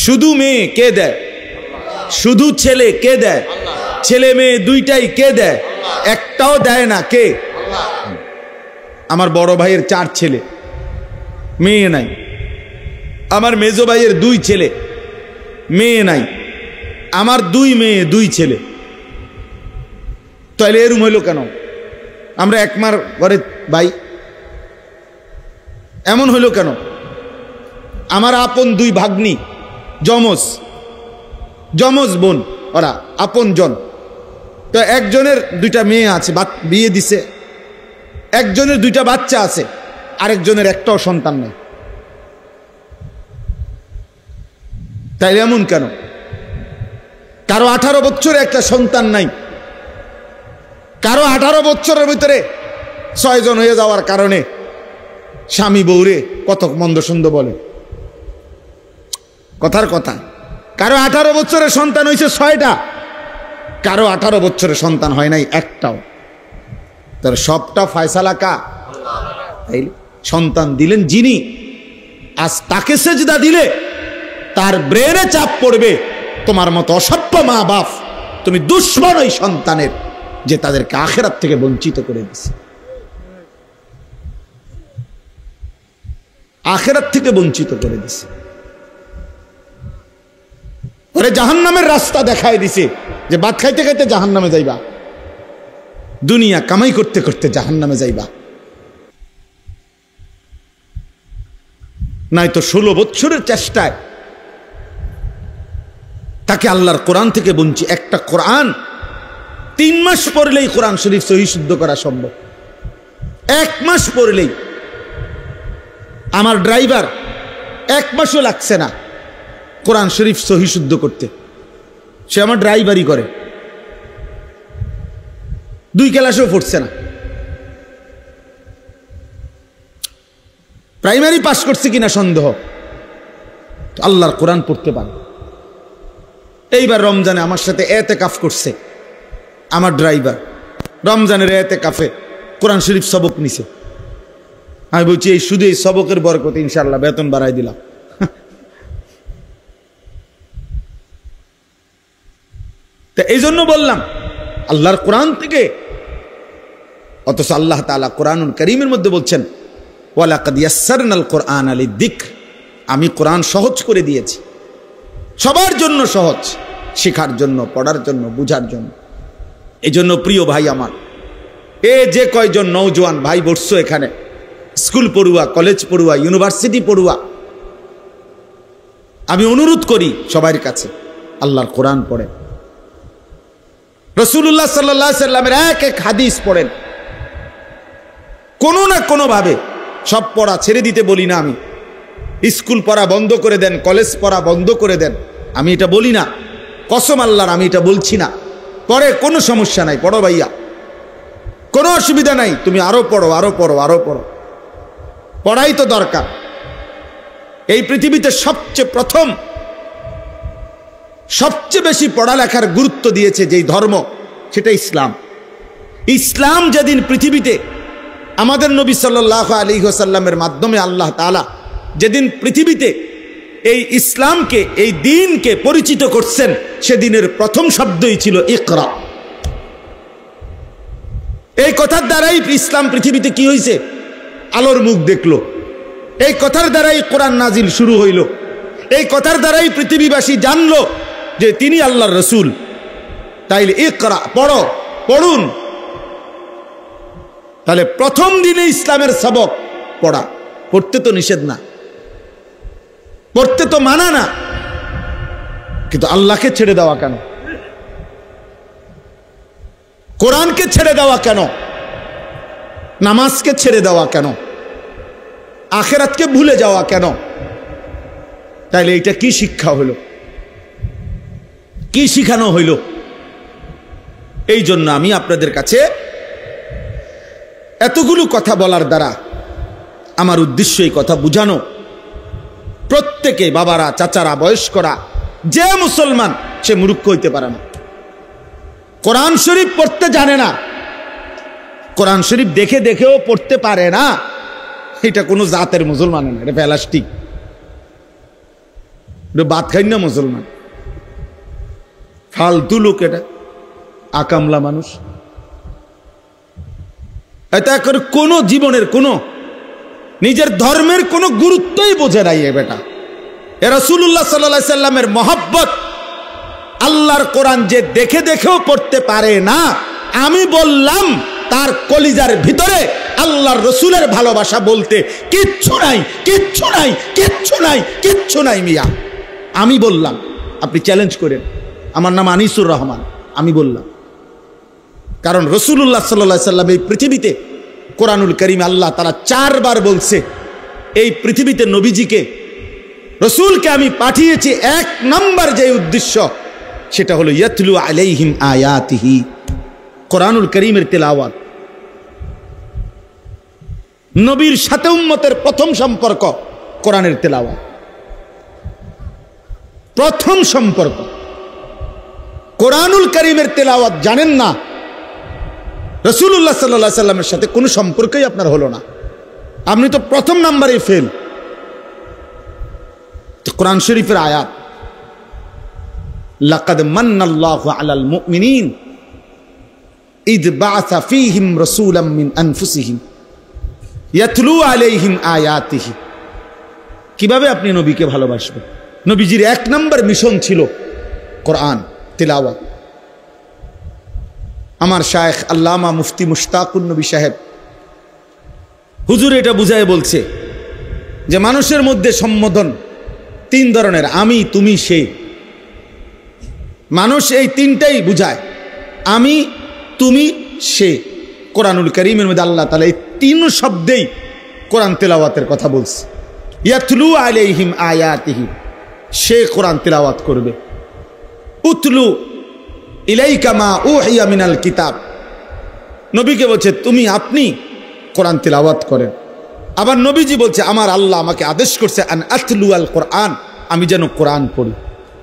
শুধু মেয়ে কে দেয়? শুধু ছেলে কে দেয়? ছেলে মেয়ে দুইটাই কে দেয়? একটাও দেয় না কে? আমার বড় ভাইয়ের 4 ছেলে, মেয়ে নাই। আমার মেজো ভাইয়ের 2 ছেলে, মেয়ে নাই। আমার 2 মেয়ে 2 ছেলে। তাহলে এরম হইল কেন? আমরা একমার ঘরে ভাই, এমন হইল কেন? আমার আপন 2 ভাগ্নি, যমজ বোন, ওরা আপন জন। তো একজনের 2টা মেয়ে আছে, বিয়ে দিছে। একজনের 2টা বাচ্চা আছে, আরেকজনের একটাও সন্তান নেই। তাইলে এমন কেন? কারো 18 বছরে একটা সন্তান নাই, কারো 18 বছরের ভিতরে 6 জন হয়ে যাওয়ার কারণে স্বামী বউরে কত মন্দ সন্দ বলে। কথার কথা, কারো 18 বছরের সন্তান হয়েছে 6টা, কারো 18 বছরের সন্তান হয় নাই একটাও। তার সবটা ফয়সালা কা? সন্তান দিলেন যিনি, আজ তাকে সেজদা দিলে তার ব্রেনে চাপ পড়বে। তোমার মতো অসভ্য মা বাপ, তুমি দুশ্মন ওই সন্তানের, যে তাদেরকে আখিরাত থেকে বঞ্চিত করে দিছে, আখিরাত থেকে বঞ্চিত করে দিছে। ওরে জাহান্নামের রাস্তা দেখায় দিছে, যে ভাত খাইতে খাইতে জাহান্নামে যাইবা, দুনিয়া কামাই করতে করতে জাহান্নামে যাইবা। নাই তো 16 বছরের চেষ্টায় তাকে আল্লাহর কোরআন থেকে বঞ্চিত। একটা কোরআন 3 মাস পড়লেই কোরআন শরীফ সহি শুদ্ধ করা সম্ভব। 1 মাস পড়লেই। আমার ড্রাইভার 1 মাসও লাগছে না কোরআন শরীফ সহি শুদ্ধ করতে। সে আমার ড্রাইভারই করে, 2 ক্লাসেও পড়ছে না। প্রাইমারি পাস করছে কিনা সন্দেহ, আল্লাহর কোরআন পড়তে পারে। এইবার রমজানে আমার সাথে এতেকাফ করছে আমার ড্রাইভার। রমজানের এতেকাফে কোরআন শরীফ সবক নিছে। আমি বলছি এই শুধু এই সবকের বরকতে ইনশাআল্লাহ বেতন বাড়াই দিলাম। তো এই জন্য বললাম আল্লাহর কোরআন থেকে। অথচ আল্লাহ তাআলা কোরআনুল কারীমের মধ্যে বলছেন, ওয়ালাকাদ ইয়াসসারনাল কোরআনা লিযিকর, আমি কোরআন সহজ করে দিয়েছি, সবার জন্য সহজ, শেখার জন্য, পড়ার জন্য, বুঝার জন্য। এই জন্য প্রিয় ভাই আমার, যে কয়জন নওজোয়ান ভাই বসছো এখানে, স্কুল পড়ুয়া, কলেজ পড়ুয়া, ইউনিভার্সিটি পড়ুয়া, আমি অনুরোধ করি সবার কাছে, আল্লাহর কোরআন পড়েন। রাসূলুল্লাহ সাল্লাল্লাহু আলাইহি সাল্লামের এক হাদিস পড়েন। কোনো না কোনো ভাবে, সব পড়া ছেড়ে দিতে বলি না আমি। স্কুল পড়া বন্ধ করে দেন, কলেজ পড়া বন্ধ করে দেন, আমি এটা বলি না। কসম আল্লাহর, আমি এটা বলছি না। পরে কোনো সমস্যা নাই, পড়ো ভাইয়া, কোনো অসুবিধা নাই। তুমি আরো পড়ো, আরো পড়ো, আরো পড়ো, পড়াই তো দরকার। এই পৃথিবীতে সবচেয়ে প্রথম, সবচেয়ে বেশি পড়ালেখার গুরুত্ব দিয়েছে যেই ধর্ম, সেটা ইসলাম। ইসলাম যেদিন পৃথিবীতে আমাদের নবী সাল্লাল্লাহু আলাইহি ওয়াসাল্লামের মাধ্যমে আল্লাহ তাআলা যেদিন পৃথিবীতে এই ইসলামকে, এই দ্বীনকে পরিচিত করছেন, সেদিনের প্রথম শব্দই ছিল ইকরা। এই কথার দ্বারাই ইসলাম পৃথিবীতে কি হয়েছে? আলোর মুখ দেখলো। এই কথার দ্বারাই কোরআন নাজিল শুরু হইল। এই কথার দ্বারাই পৃথিবীবাসী জানলো যে তিনি আল্লাহর রসুল। তাইলে ইকরা, পড়ো, পড়ুন। তাহলে প্রথম দিনে ইসলামের সবক পড়া। পড়তে তো নিষেধ না, পড়তে তো মানা না, কিন্তু আল্লাহকে ছেড়ে দেওয়া কেন? কোরআনকে ছেড়ে দেওয়া কেন? নামাজকে ছেড়ে দেওয়া কেন? আখিরাতকে ভুলে যাওয়া কেন? তাইলে এটা কি শিক্ষা হলো? কি শিখানো হইল? এই জন্য আমি আপনাদের কাছে এতগুলো কথা বলার দ্বারা আমার উদ্দেশ্য এই কথা বুঝানো, প্রত্যেকে, বাবারা, চাচারা, বয়স্করা, যে মুসলমান সে মূর্খ হইতে পারে না। কোরআন শরীফ পড়তে জানে না, কোরআন শরীফ দেখে দেখেও পড়তে পারে না, এটা কোনো জাতের মুসলমান না, এটা প্লাস্টিক, এটা ভাত খাই না মুসলমান, ফালতু লোক, এটা আকামলা মানুষ। এটা করে কোনো জীবনের কোনো নিজের ধর্মের কোনো গুরুত্বই বোঝে নাই এ বেটা। এ রাসূলুল্লাহ সাল্লাল্লাহু আলাইহি সাল্লামের মহব্বত, আল্লাহর কোরআন যে দেখে দেখেও পড়তে পারে না, আমি বললাম তার কলিজার ভিতরে আল্লাহর রসুলের ভালোবাসা বলতে কিচ্ছু নাই, কিচ্ছু নাই, কিচ্ছু নাই, কিচ্ছু নাই মিয়া। আমি বললাম, আপনি চ্যালেঞ্জ করেন। আমার নাম আনিসুর রহমান, আমি বললাম। কারণ রাসূলুল্লাহ সাল্লাল্লাহু আলাইহি সাল্লাম এই পৃথিবীতে, কোরআনুল কারীমে আল্লাহ তাআলা 4 বার বলছে এই পৃথিবীতে নবীজিকে, রসুলকে আমি পাঠিয়েছি 1 নম্বর যে উদ্দেশ্য, সেটা হলো ইয়াতলু আলাইহিম আয়াতিহি, কোরআনুল কারীমের তেলাওয়াত। নবীর সাথে উম্মতের প্রথম সম্পর্ক কোরআনের তেলাওয়াত, প্রথম সম্পর্ক কোরআনুল কারীমের তেলাওয়াত। জানেন না, রাসূলুল্লাহ সাল্লাল্লাহু আলাইহি সাল্লামের সাথে কোনো সম্পর্কই আপনার হলো না, আপনি তো প্রথম নাম্বারে ফেল। কোরআন শরীফের আয়াত, লাকাদ মান্নাল্লাহু আলাল মুমিনিন ইদ বাআসা ফীহিম রাসূলাম মিন আনফুসিহিম ইয়াতলু আলাইহিম আয়াতিহি। কিভাবে আপনি নবীকে ভালোবাসবেন? নবীজির 1 নম্বর মিশন ছিল কোরআন তিলাওয়াত। আমার শায়েখ আল্লামা মুফতি মুশতাকুন নবী সাহেব হুজুর এটা বুঝায় বলছে যে মানুষের মধ্যে সম্বোধন 3 ধরনের, আমি, তুমি, সে। মানুষ এই 3টাই বুঝায়, আমি, তুমি, সে। কোরআনুল কারীমের মধ্যে আল্লাহ তাআলা এই 3 শব্দেই কোরআন তেলাওয়াতের কথা বলছে। ইয়াতলু আলাইহিম আয়াতিহি, সে কোরআন তেলাওয়াত করবে। উতলু ইলাইকা মা উহিয়া মিনাল কিতাব, নবীকে বলছে তুমি, আপনি কোরআন তেলাওয়াত করেন। আবার নবীজি বলছে আমার আল্লাহ আমাকে আদেশ করছে আন আতলু আল কোরআন, আমি যেন কোরআন পড়ি।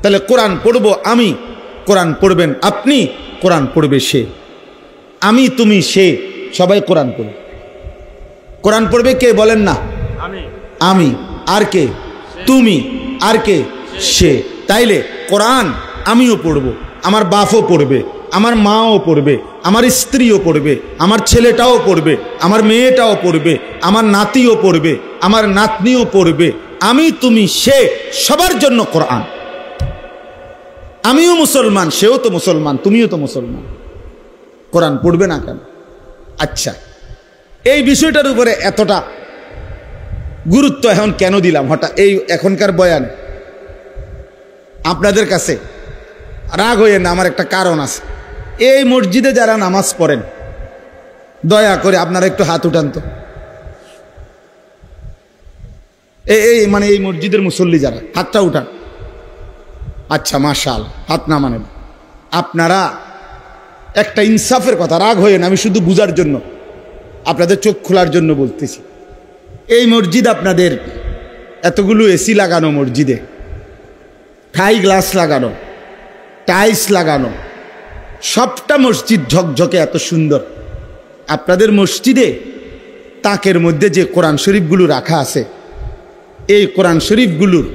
তাহলে কোরআন পড়বো আমি, কোরআন পড়বেন আপনি, কোরআন পড়বে সে। আমি, তুমি, সে, সবাই কোরআন পড়বে। কোরআন পড়বে কে বলেন না? আমি। আর কে? তুমি। আর কে? সে। তাইলে কোরআন আমিও পড়বো, আমার বাপও পড়বে, আমার মাও পড়বে, আমার স্ত্রীও পড়বে, আমার ছেলেটাও পড়বে, আমার মেয়েটাও পড়বে, আমার নাতিও পড়বে, আমার নাতনিও পড়বে। আমি, তুমি, সে, সবার জন্য কোরআন। আমিও মুসলমান, সেও তো মুসলমান, তুমিও তো মুসলমান, কোরআন পড়বে না কেন? আচ্ছা, এই বিষয়টার উপরে এতটা গুরুত্ব এখন কেন দিলাম হঠাৎ এই এখনকার বয়ান? আপনাদের কাছে রাগ হইয়ে না, আমার একটা কারণ আছে। এই মসজিদে যারা নামাজ পড়েন, দয়া করে আপনারা একটু হাত উঠান তো। মানে এই মসজিদের মুসল্লি যারা, হাতটা উঠান। আচ্ছা, মাশাআল্লাহ, হাত না মানে আপনারা একটা ইনসাফের কথা, রাগ হয়ে না, আমি শুধু বুঝার জন্য, আপনাদের চোখ খোলার জন্য বলতেছি। এই মসজিদ আপনাদের এতগুলো এসি লাগানো, মসজিদে থাই গ্লাস লাগানো, টাইলস লাগানো, সবটা মসজিদ ঝকঝকে এত সুন্দর। আপনাদের মসজিদে তাকের মধ্যে যে কোরআন শরীফগুলো রাখা আছে, এই কোরআন শরীফগুলোর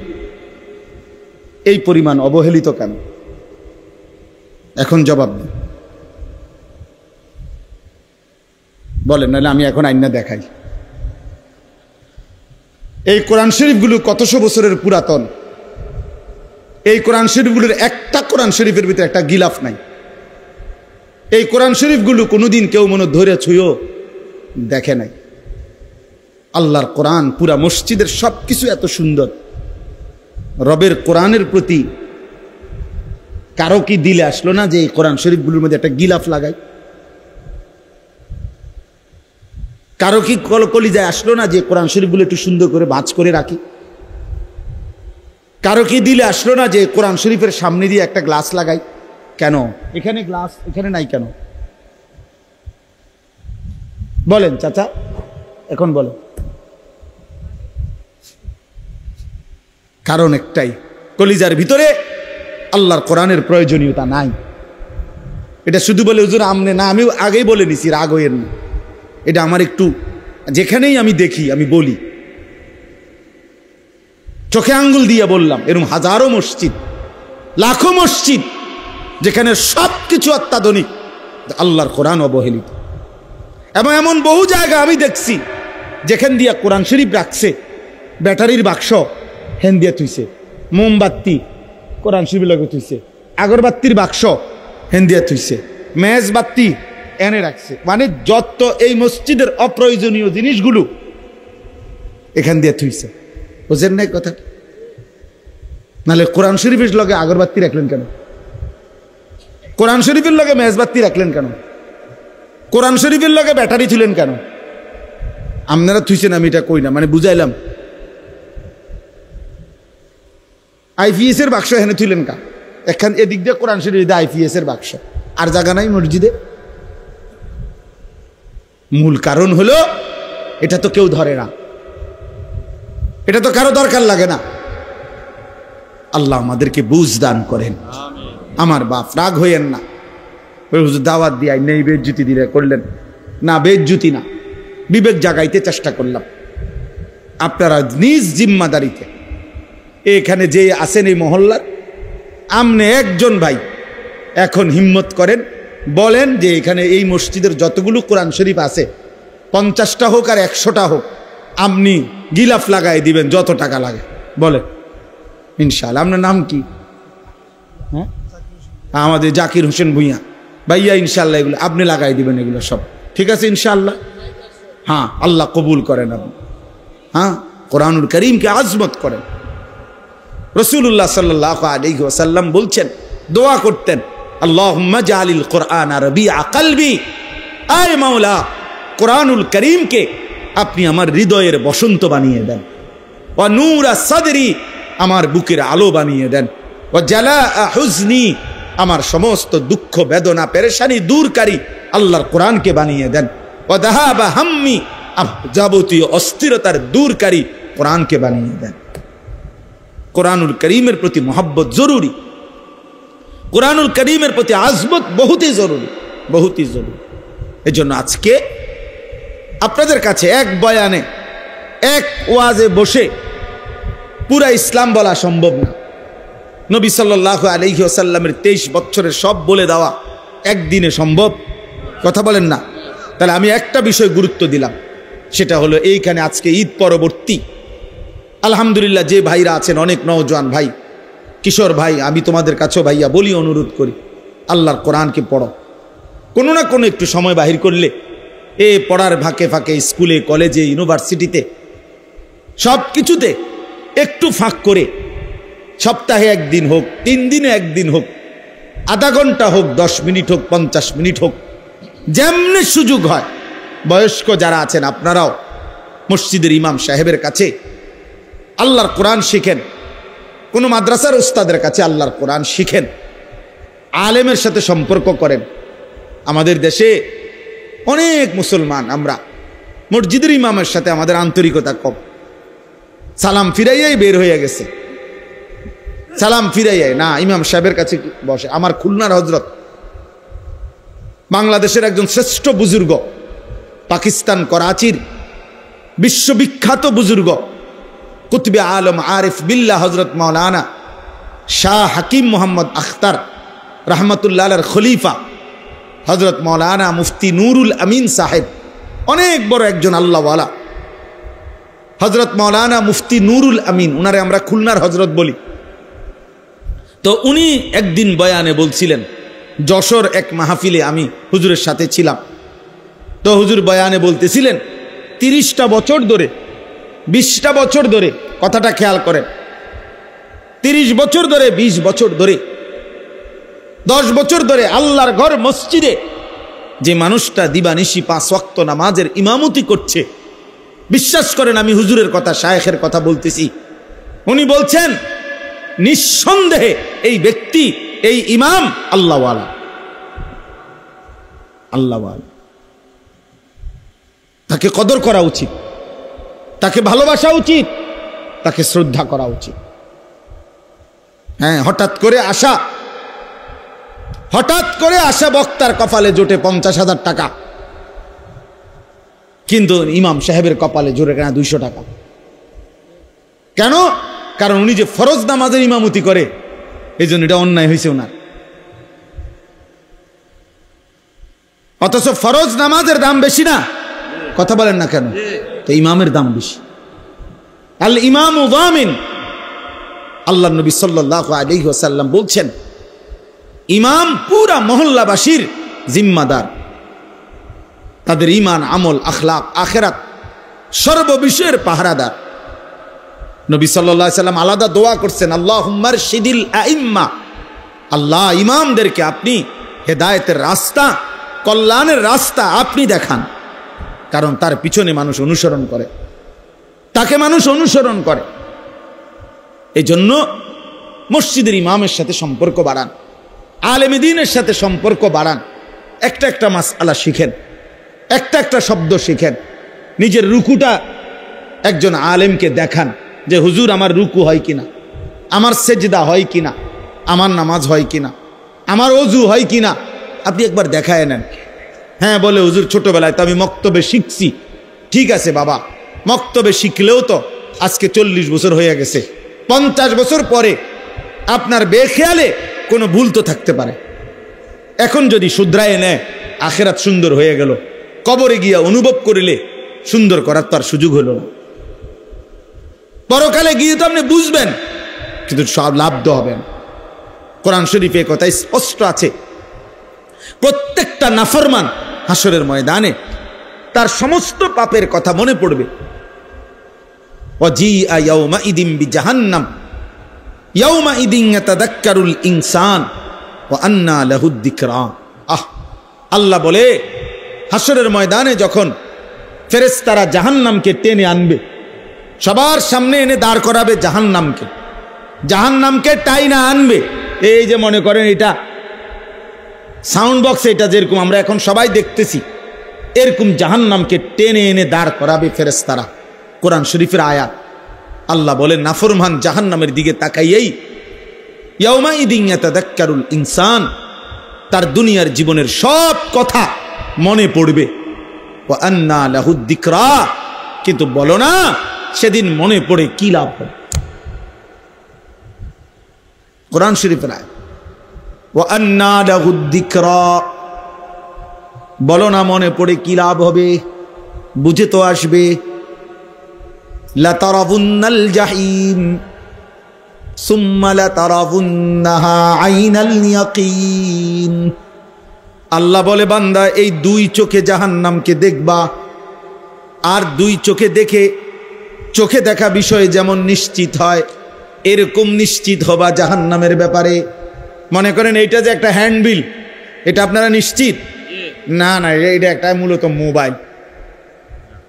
এই পরিমাণ অবহেলিত কেন? এখন জবাব দেন, বলেন, নাহলে আমি এখন আইনা দেখাই। এই কোরআন শরীফগুলো কতশো বছরের পুরাতন। এই কোরআন শরীফগুলোর একটা কোরআন শরীফের ভিতরে একটা গিলাফ নাই। এই কোরআন শরীফগুলো কোনোদিন কেউ মনে ধরে ছুঁয়েও দেখে নাই। আল্লাহর কোরআন, পুরা মসজিদের সব কিছু এত সুন্দর। রবের কোরআনের প্রতি কারো কি দিলে আসলো না যে এই কোরআন শরীফগুলোর মধ্যে একটা গিলাফ লাগাই? কারো কি কলিজায় আসলো না যে কোরআন শরীফগুলো একটু সুন্দর করে ভাঁজ করে রাখি? কারো কি দিলে আসলো না যে কোরআন শরীফের সামনে দিয়ে একটা গ্লাস লাগাই? কেন এখানে গ্লাস, এখানে নাই কেন? বলেন চাচা, এখন বলেন। কারণ একটাই, কলিজার ভিতরে আল্লাহর কোরআনের প্রয়োজনীয়তা নাই। এটা শুধু বলে হুজুর আমনে না, আমি আগেই বলে নিছি, রাগ হইয়েন না। এটা আমার একটু, যেখানেই আমি দেখি আমি বলি, চোখে আঙ্গুল দিয়ে বললাম। এরকম হাজারো মসজিদ, লাখো মসজিদ যেখানে সব কিছু অত্যাধুনিক, আল্লাহর কোরআন অবহেলিত। এবং এমন বহু জায়গা আমি দেখছি যেখান দিয়া কোরআন শরীফ রাখছে, ব্যাটারির বাক্স হেন দিয়ে থুইছে, মোমবাতি কোরআন শরীফ লগে থুইছে, আগরবাতির বাক্স হেন দিয়ে থুইছে, মেজবাতি এনে রাখছে। মানে যত এই মসজিদের অপ্রয়োজনীয় জিনিসগুলো এখান দিয়ে থুইছে। বুঝেন নাই কথা? নাহলে কোরআন শরীফের লগে আগরবাতি রাখলেন কেন? কোরআন শরীফের লগে মেজবাতি রাখলেন কেন? কোরআন শরীফের লগে ব্যাটারি থুলেন কেন? আপনারা থুইছেন, আমি এটা কই না, মানে বুঝাইলাম। আইপিএস এর বাক্স এখানে থুলেন কা? এখান এদিক দিয়ে কোরআন শরীফ, আইপিএস এর বাক্স, আর জায়গা নাই মসজিদে। মূল কারণ হলো এটা তো কেউ ধরে না, এটা তো কারো দরকার লাগে না। আল্লাহ আমাদেরকে বুঝ দান করেন। আমার বাপ রাগ হইয়েন না, দাওয়াত দিয়ে নেই বেজ্জুতি দিলে করলেন না, বেজ্জুতি না, বিবেক জাগাইতে চেষ্টা করলাম। আপনারা নিজ জিম্মাদারিতে এখানে যে আছেন এই মহল্লার, আমনে একজন ভাই এখন হিম্মত করেন, বলেন যে এখানে এই মসজিদের যতগুলো কোরআন শরীফ আছে 50টা হোক আর 100টা হোক, আপনি গিলাফ লাগাই দিবেন যত টাকা লাগে। বলেন ইনশাআল্লাহ। আপনার নাম কি? হ্যাঁ, আমাদের জাকির হোসেন ভুঁইয়া ভাইয়া। ইনশাআল্লাহ এগুলো আপনি লাগাই দিবেন, এগুলো সব ঠিক আছে ইনশাআল্লাহ। হ্যাঁ, আল্লাহ কবুল করেন আপনি। হ্যাঁ, কোরআনুল করিমকে আজমত করেন। রাসূলুল্লাহ সাল্লাল্লাহু আলাইহি ওয়াসাল্লাম বলছেন, দোয়া করতেন, আল্লাহুম্মা জাআলিল কুরআনা রাবিআ কলবি, আয় মাওলা কোরআনুল করিমকে আপনি আমার হৃদয়ের বসন্ত বানিয়ে দেন, ওয়া নূরা সাদরি, আমার বুকের আলো বানিয়ে দেন, ওয়া জালাআ হুজনি, আমার সমস্ত দুঃখ বেদনা পেরেশানি দূরকারী আল্লাহর কোরআনকে বানিয়ে দেন, ওয়া যাহাবা হাম্মি, যাবতীয় অস্থিরতার দূরকারী কোরআনকে বানিয়ে দেন। কোরআনুল করিমের প্রতি মোহাব্বত জরুরি, কোরআনুল করিমের প্রতি আজমত বহুতই জরুরি, বহুতই জরুরি। এই জন্য আজকে আপনাদের কাছে এক বয়ানে, এক ওয়াজে বসে পুরা ইসলাম বলা সম্ভব না। নবী সাল্লাল্লাহু আলাইহি ওয়াসাল্লামের 23 বছরের সব বলে দেওয়া একদিনে সম্ভব? কথা বলেন না। তাহলে আমি একটা বিষয় গুরুত্ব দিলাম, সেটা হলো এইখানে আজকে ঈদ পরবর্তী আলহামদুলিল্লাহ যে ভাইরা আছেন, অনেক নওজোয়ান ভাই, কিশোর ভাই, আমি তোমাদের কাছেও ভাইয়া বলি, অনুরোধ করি, আল্লাহর কোরআনকে পড়ো। কোনো না কোনো একটু সময় বাহির করলে এ পড়ার ফাঁকে ফাঁকে স্কুলে, কলেজে, ইউনিভার্সিটিতে, সব কিছুতে একটু ফাঁক করে সপ্তাহে একদিন হোক, 3 দিনে একদিন হোক, আধা ঘন্টা হোক, 10 মিনিট হোক, 50 মিনিট হোক, যেমনি সুযোগ হয়, বয়স্ক যারা আছেন আপনারাও মসজিদের ইমাম সাহেবের কাছে আল্লাহর কোরআন শিখেন, কোনো মাদ্রাসার উস্তাদের কাছে আল্লাহর কোরআন শিখেন, আলেমের সাথে সম্পর্ক করেন। আমাদের দেশে অনেক মুসলমান আমরা মসজিদের ইমামের সাথে আমাদের আন্তরিকতা কম, সালাম ফিরাইয়াই বের হয়ে গেছে, সালাম ফিরাইয়াই না ইমাম সাহেবের কাছে বসে। আমার খুলনার হজরত, বাংলাদেশের একজন শ্রেষ্ঠ বুজুর্গ, পাকিস্তান করাচির বিশ্ববিখ্যাত বুজুর্গ, কুতুবে আলম আরিফ বিল্লাহ হজরত মাওলানা শাহ হাকিম মোহাম্মদ আখতার রহমতুল্লাহ আলাইহির খলিফা হজরত মাওলানা মুফতি নুরুল আমিন সাহেব, অনেক বড় একজন আল্লাহওয়ালা হজরত মাওলানা মুফতি নুরুল আমিন, উনারে আমরা খুলনার হজরত বলি। তো উনি একদিন বয়ানে বলছিলেন, যশোর এক মাহফিলে আমি হুজুরের সাথে ছিলাম, তো হুজুর বয়ানে বলতেছিলেন 30টা বছর ধরে, 20টা বছর ধরে, কথাটা খেয়াল করেন, 30 বছর ধরে, 20 বছর ধরে, 10 বছর ধরে আল্লাহর ঘর মসজিদে যে মানুষটা দিবানিশি 5 ওয়াক্ত নামাজের ইমামতি করছে, বিশ্বাস করেন আমি হুজুরের কথা, শায়েখের কথা বলতেছি, উনি বলছেন নিঃসন্দেহে এই ব্যক্তি, এই ইমাম আল্লাহওয়ালা, আল্লাহওয়ালা। তাকে কদর করা উচিত, তাকে ভালোবাসা উচিত, তাকে শ্রদ্ধা করা উচিত। হ্যাঁ, হঠাৎ করে আসা বক্তার কপালে জোটে 50,000 টাকা, কিন্তু ইমাম সাহেবের কপালে জোরে কেনা 200 টাকা। কেন? কারণ উনি যে ফরজ নামাজের ইমামতি করে, এই জন্য এটা অন্যায় হয়েছে ওনার। অথচ ফরজ নামাজের দাম বেশি না? কথা বলেন না কেন? তো ইমামের দাম বেশি। আল ইমামু যামিন, আল্লাহ নবী সাল্লাল্লাহু আলাইহি ওয়াসাল্লাম বলছেন ইমাম পুরা মহল্লাবাসীর জিম্মাদার। তাদের ঈমান, আমল, আখলাক, আখিরাত সর্ববিষয়ের পাহারাদার। নবী সাল্লাল্লাহু আলাইহি ওয়াসাল্লাম আলাদা দোয়া করছেন, আল্লাহুম্মা আরশিদিল আইম্মা, আল্লাহ ইমামদেরকে আপনি হেদায়েতের রাস্তা, কল্যাণের রাস্তা আপনি দেখান। কারণ তার পিছনে মানুষ অনুসরণ করে, তাকে মানুষ অনুসরণ করে। এই জন্য মসজিদের ইমামের সাথে সম্পর্ক বাড়ান, আলেম দ্বীনের সাথে সম্পর্ক বাড়ান। একটা একটা মাসআলা শিখেন, একটা একটা শব্দ শিখেন। নিজের রুকুটা একজন আলেমকে দেখান যে হুজুর আমার রুকু হয় কিনা, আমার সেজদা হয় কিনা, আমার নামাজ হয় কিনা, আমার অজু হয় কিনা, আপনি একবার দেখায় নেন। হ্যাঁ বলে হুজুর ছোটবেলায় তো আমি মক্তবে শিখছি। ঠিক আছে বাবা, মক্তবে শিখলেও তো আজকে 40 বছর হয়ে গেছে। 50 বছর পরে আপনার বেখেয়ালে কোনো ভুল তো থাকতে পারে। এখন যদি শুধরায় নেয়, আখিরাত সুন্দর হয়ে গেল। কবরে গিয়া অনুভব করিলে সুন্দর করার তো আর সুযোগ হলো না। পরকালে গিয়ে তো আপনি বুঝবেন, কিন্তু সব লাভ তো হবে না। কোরআন শরীফে কথাই স্পষ্ট আছে, প্রত্যেকটা নাফরমান হাসরের ময়দানে তার সমস্ত পাপের কথা মনে পড়বে। ওয়াজিআ ইয়াউমাইদিন বিজাহান্নাম ইয়াউমাইদিন ইয়াতাযাক্কারুল ইনসান ওয়া আন্না লাহুদ যিকরা। আল্লাহ বলে হাসরের ময়দানে যখন ফেরেশতারা জাহান্নামকে টেনে আনবে, সবার সামনে এনে দাঁড় করাবে জাহান্নামকে, জাহান্নামকে টাইনা আনবে। এই যে মনে করেন এটা সাউন্ড বক্স, এটা যেরকম আমরা এখন সবাই দেখতেছি, এরকম জাহান্নামকে টেনে এনে দাঁড় করাবে ফেরেশতারা। কোরআন শরীফের আয়াত। আল্লাহ বলেন নাফরমান জাহান্নামের দিকে তাকাইয়েই ইয়াউমাইদিন ইয়াতাযাক্কারুল ইনসান, তার দুনিয়ার জীবনের সব কথা মনে পড়বে। ওয়া আন্না লাহুদ যিকরা, কিন্তু বলো না সেদিন মনে পড়ে কি লাভ হবে? কোরআন শরীফের আয়াত। ওয়া আন্না লাহুদ যিকরা, বলো না মনে পড়ে কি লাভ হবে? বুঝে তো আসবে। লাতারাবুন্নাল জাহিম সুম্মা লাতারাবুন্নাহা আইনাল ইয়াকিন। আল্লাহ বলে বান্দা এই 2 চোখে জাহান্নামকে দেখবা, আর 2 চোখে দেখে, চোখে দেখা বিষয়ে যেমন নিশ্চিত হয় এরকম নিশ্চিত হবা জাহান্নামের ব্যাপারে। মনে করেন এইটা যে একটা হ্যান্ডবিল, এটা আপনারা নিশ্চিত না? না, এটা একটা মূলত মোবাইল।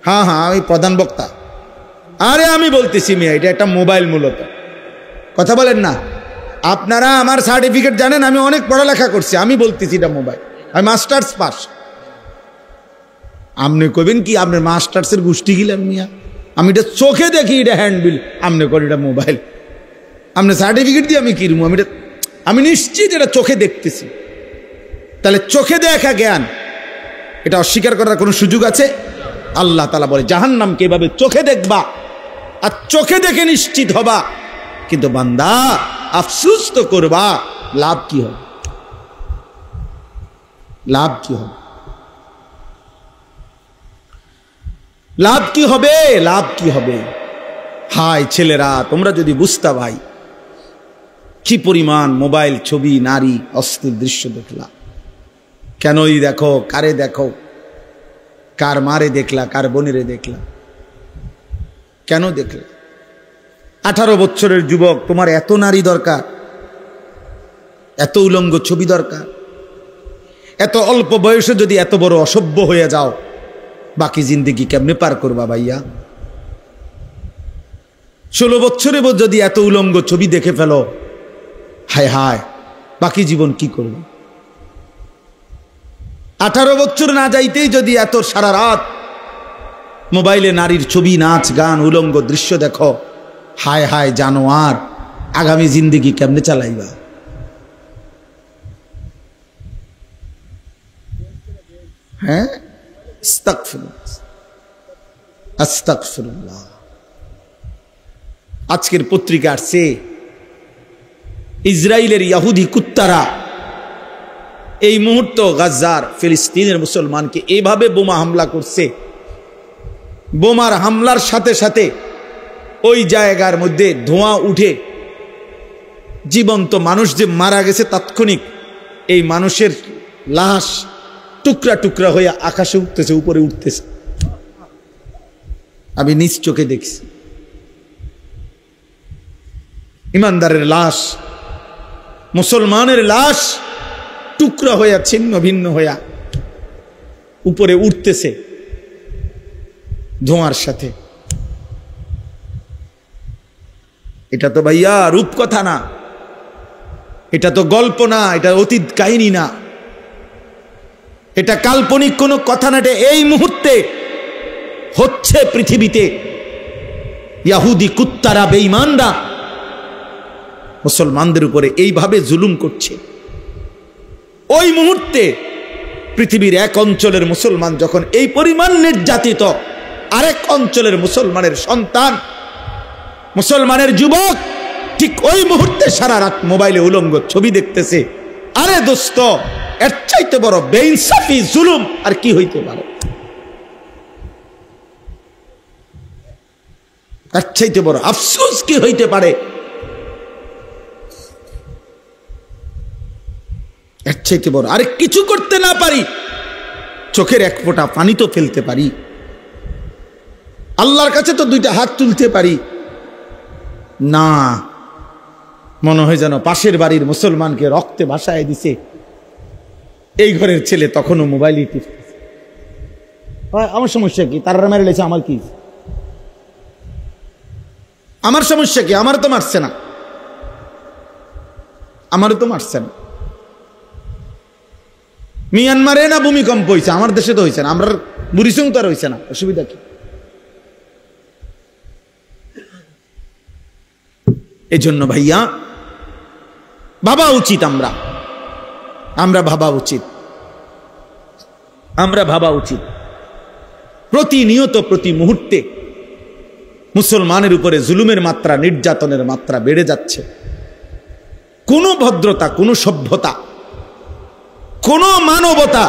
হ্যাঁ হ্যাঁ, আমি প্রধান বক্তা। আরে আমি বলতেছি মিয়া, এটা একটা মোবাইল মূলত। কথা বলেন না। আপনারা আমার সার্টিফিকেট জানেন, আমি অনেক পড়ালেখা করছি। আমি বলতেছি এটা মোবাইল, আমি মাস্টার্স পাস। আপনি কবেন কি আপনার মাস্টার্সের গোষ্ঠী গিলেন মিয়া? আমি এটা চোখে দেখি এটা হ্যান্ডবিল, আপনি করেন এটা মোবাইল। আপনি সার্টিফিকেট দিয়ে আমি কিনবো? আমি নিশ্চিত এটা চোখে দেখতেছি। তাহলে চোখে দেখা জ্ঞান, এটা অস্বীকার করার কোনো সুযোগ আছে? আল্লাহ তাআলা বলে জাহান্নামকে এভাবে চোখে দেখবা আর চোখে দেখে নিশ্চিত হবা, কিন্তু বান্দা আফসোস তো করবা। লাভ কি হবে? লাভ কি হবে? লাভ কি হবে? লাভ কি হবে? হায় ছেলেরা, তোমরা যদি বুঝতা ভাই, কি পরিমাণ মোবাইল, ছবি, নারী, অস্থির দৃশ্য দেখলা। কেনই দেখো, কারে দেখো, কার মারে দেখলা, কার বোনেরে দেখলা, কেন দেখলা? 18 বছরের যুবক, তোমার এত নারী দরকার, এত উলঙ্গ ছবি দরকার? এত অল্প বয়সে যদি এত বড় অসভ্য হয়ে যাও, বাকি জিন্দেগি কেমনে পার করবা ভাইয়া? 16 বছরে যদি এত উলঙ্গ ছবি দেখে ফেলো, হায় হায়, বাকি জীবন কি করবে? 18 বছর না যাইতেই যদি এত সারা রাত মোবাইলে নারীর ছবি, নাচ, গান, উলঙ্গ দৃশ্য দেখো, হায় হায় জানোয়ার, আগামী জিন্দেগি কেমনে চালাইবা? হ্যাঁ, আস্তাগফিরুল্লাহ, আস্তাগফিরুল্লাহ। আজকের পত্রিকা আসছে ইসরায়েলের ইহুদি কুত্তারা এই মুহূর্ত গাজার ফিলিস্তিনের মুসলমানকে এইভাবে বোমা হামলা করছে, বোমার হামলার সাথে সাথে ওই জায়গার মধ্যে ধোঁয়া উঠে জীবন্ত মানুষ যে মারা গেছে তাৎক্ষণিক এই মানুষের লাশ টুকরা টুকরা হয়ে আকাশে উঠতেছে, উপরে উঠতেছে। আমি নিজ চোখে দেখছি ইমানদারের লাশ, মুসলমানের লাশ টুকরা হইয়া ছিন্ন ভিন্ন হইয়া উপরে উঠতেছে ধোঁয়ার সাথে। এটা তো ভাইয়া রূপকথা না, এটা তো গল্প না, এটা অতীত কাহিনী না, এটা কাল্পনিক কোনো কথা না। এটা এই মুহূর্তে হচ্ছে পৃথিবীতে। ইহুদি কুত্তারা, বেঈমানরা মুসলমানদের উপরে এইভাবে জুলুম করছে। ওই মুহূর্তে পৃথিবীর এক অঞ্চলের মুসলমান যখন এই পরিমাণ নির্যাতিত, আরেক অঞ্চলের মুসলমানের সন্তান, মুসলমানের যুবক ঠিক ওই মুহূর্তে সারা রাত মোবাইলে উলঙ্গ ছবি দেখতেছে। আরে দোস্ত, এর চাইতে বড় বেইনসাফি জুলুম আর কি হইতে পারে? এর চাইতে বড় আফসোস কি হইতে পারে? এর চাইতে বড় আরে কিছু করতে না পারি, চোখের এক ফোঁটা পানি তো ফেলতে পারি, আল্লাহর কাছে তো দুইটা হাত তুলতে পারি না। মনে হয় যেন পাশের বাড়ির মুসলমানকে রক্তে ভাসায় দিছে, এই ঘরের ছেলে তখনও মোবাইলই টিপতেছে। আমার সমস্যা কি? তারা মেরে লেছে, আমার কি? আমার সমস্যা কি? আমার তো মারছে না, আমারও তো মারছে না। মিয়ানমারে না ভূমিকম্প হয়েছে, আমার দেশে তো হয়েছে না, আমরা বুড়িসং তো আর হয়েছে না, অসুবিধা কি? এজন্য ভাইয়া ভাবা উচিত, আমরা ভাবা উচিত, আমরা ভাবা উচিত। প্রতিনিয়ত প্রতি মুহূর্তে মুসলমানের উপরে জুলুমের মাত্রা, নির্যাতনের মাত্রা বেড়ে যাচ্ছে। কোনো ভদ্রতা, কোনো সভ্যতা, কোনো মানবতা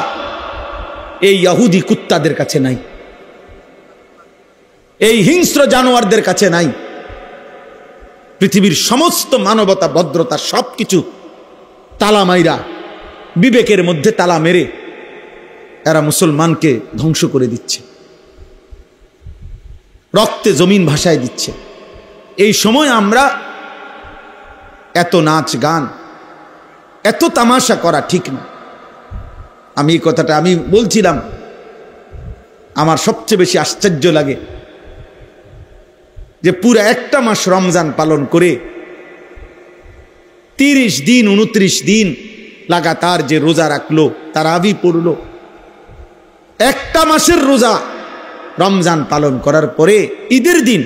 এই ইহুদি কুত্তাদের কাছে নাই, এই হিংস্র জানোয়ারদের কাছে নাই। পৃথিবীর সমস্ত মানবতা, ভদ্রতা সবকিছু তালা মাইরা, বিবেকের মধ্যে তালা মেরে এরা মুসলমানকে ধ্বংস করে দিচ্ছে, রক্তে জমিন ভাসায় দিচ্ছে। এই সময় আমরা এত নাচ গান, এত তামাশা করা ঠিক না। আমি এই কথাটা আমি বলছিলাম, আমার সবচেয়ে বেশি আশ্চর্য লাগে যে পুরো একটা মাস রমজান পালন করে 30 দিন 29 দিন লাগাতার যে রোজা রাখলো, তারাবি পড়লো, একটা মাসের রোজা রমজান পালন করার পরে ঈদের দিন,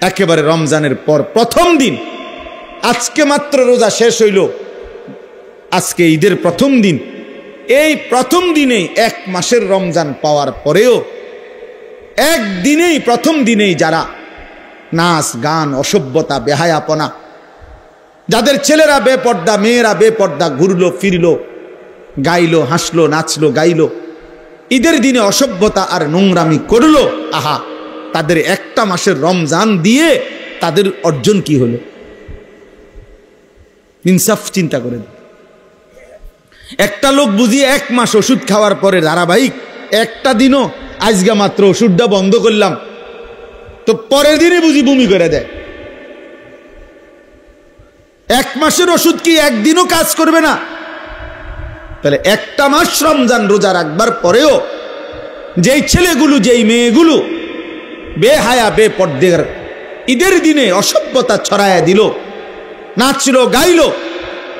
একেবারে রমজানের পর প্রথম দিন, আজকে মাত্র রোজা শেষ হইল, আজকে ঈদের প্রথম দিন, এই প্রথম দিনেই এক মাসের রমজান পাওয়ার পরেও একদিনেই, প্রথম দিনেই যারা নাচ গান, অসভ্যতা, বেহায়াপনা, যাদের ছেলেরা বেপর্দা, মেয়েরা বেপর্দা ঘুরলো ফিরলো, গাইলো, হাসলো, নাচলো, গাইলো, ঈদের দিনে অসভ্যতা আর নোংরামি করলো, আহা, তাদের একটা মাসের রমজান দিয়ে তাদের অর্জন কি হলো? ইনসাফ চিন্তা করেন। একটা লোক বুঝিয়ে এক মাস ওষুধ খাওয়ার পরে ধারাবাহিক একটা দিনও, আজকে মাত্র ওষুধটা বন্ধ করলাম, তো পরের দিনে বুঝি বমি করে দেয়। এক মাসের ওষুধ কি একদিনও কাজ করবে না? তাহলে একটা মাস রমজান রোজা রাখবার পরেও যেই ছেলেগুলো, যেই মেয়েগুলো বেহায়া, বেপর্দার ঈদের দিনে অসভ্যতা ছড়ায়া দিল, নাচলো, গাইলো,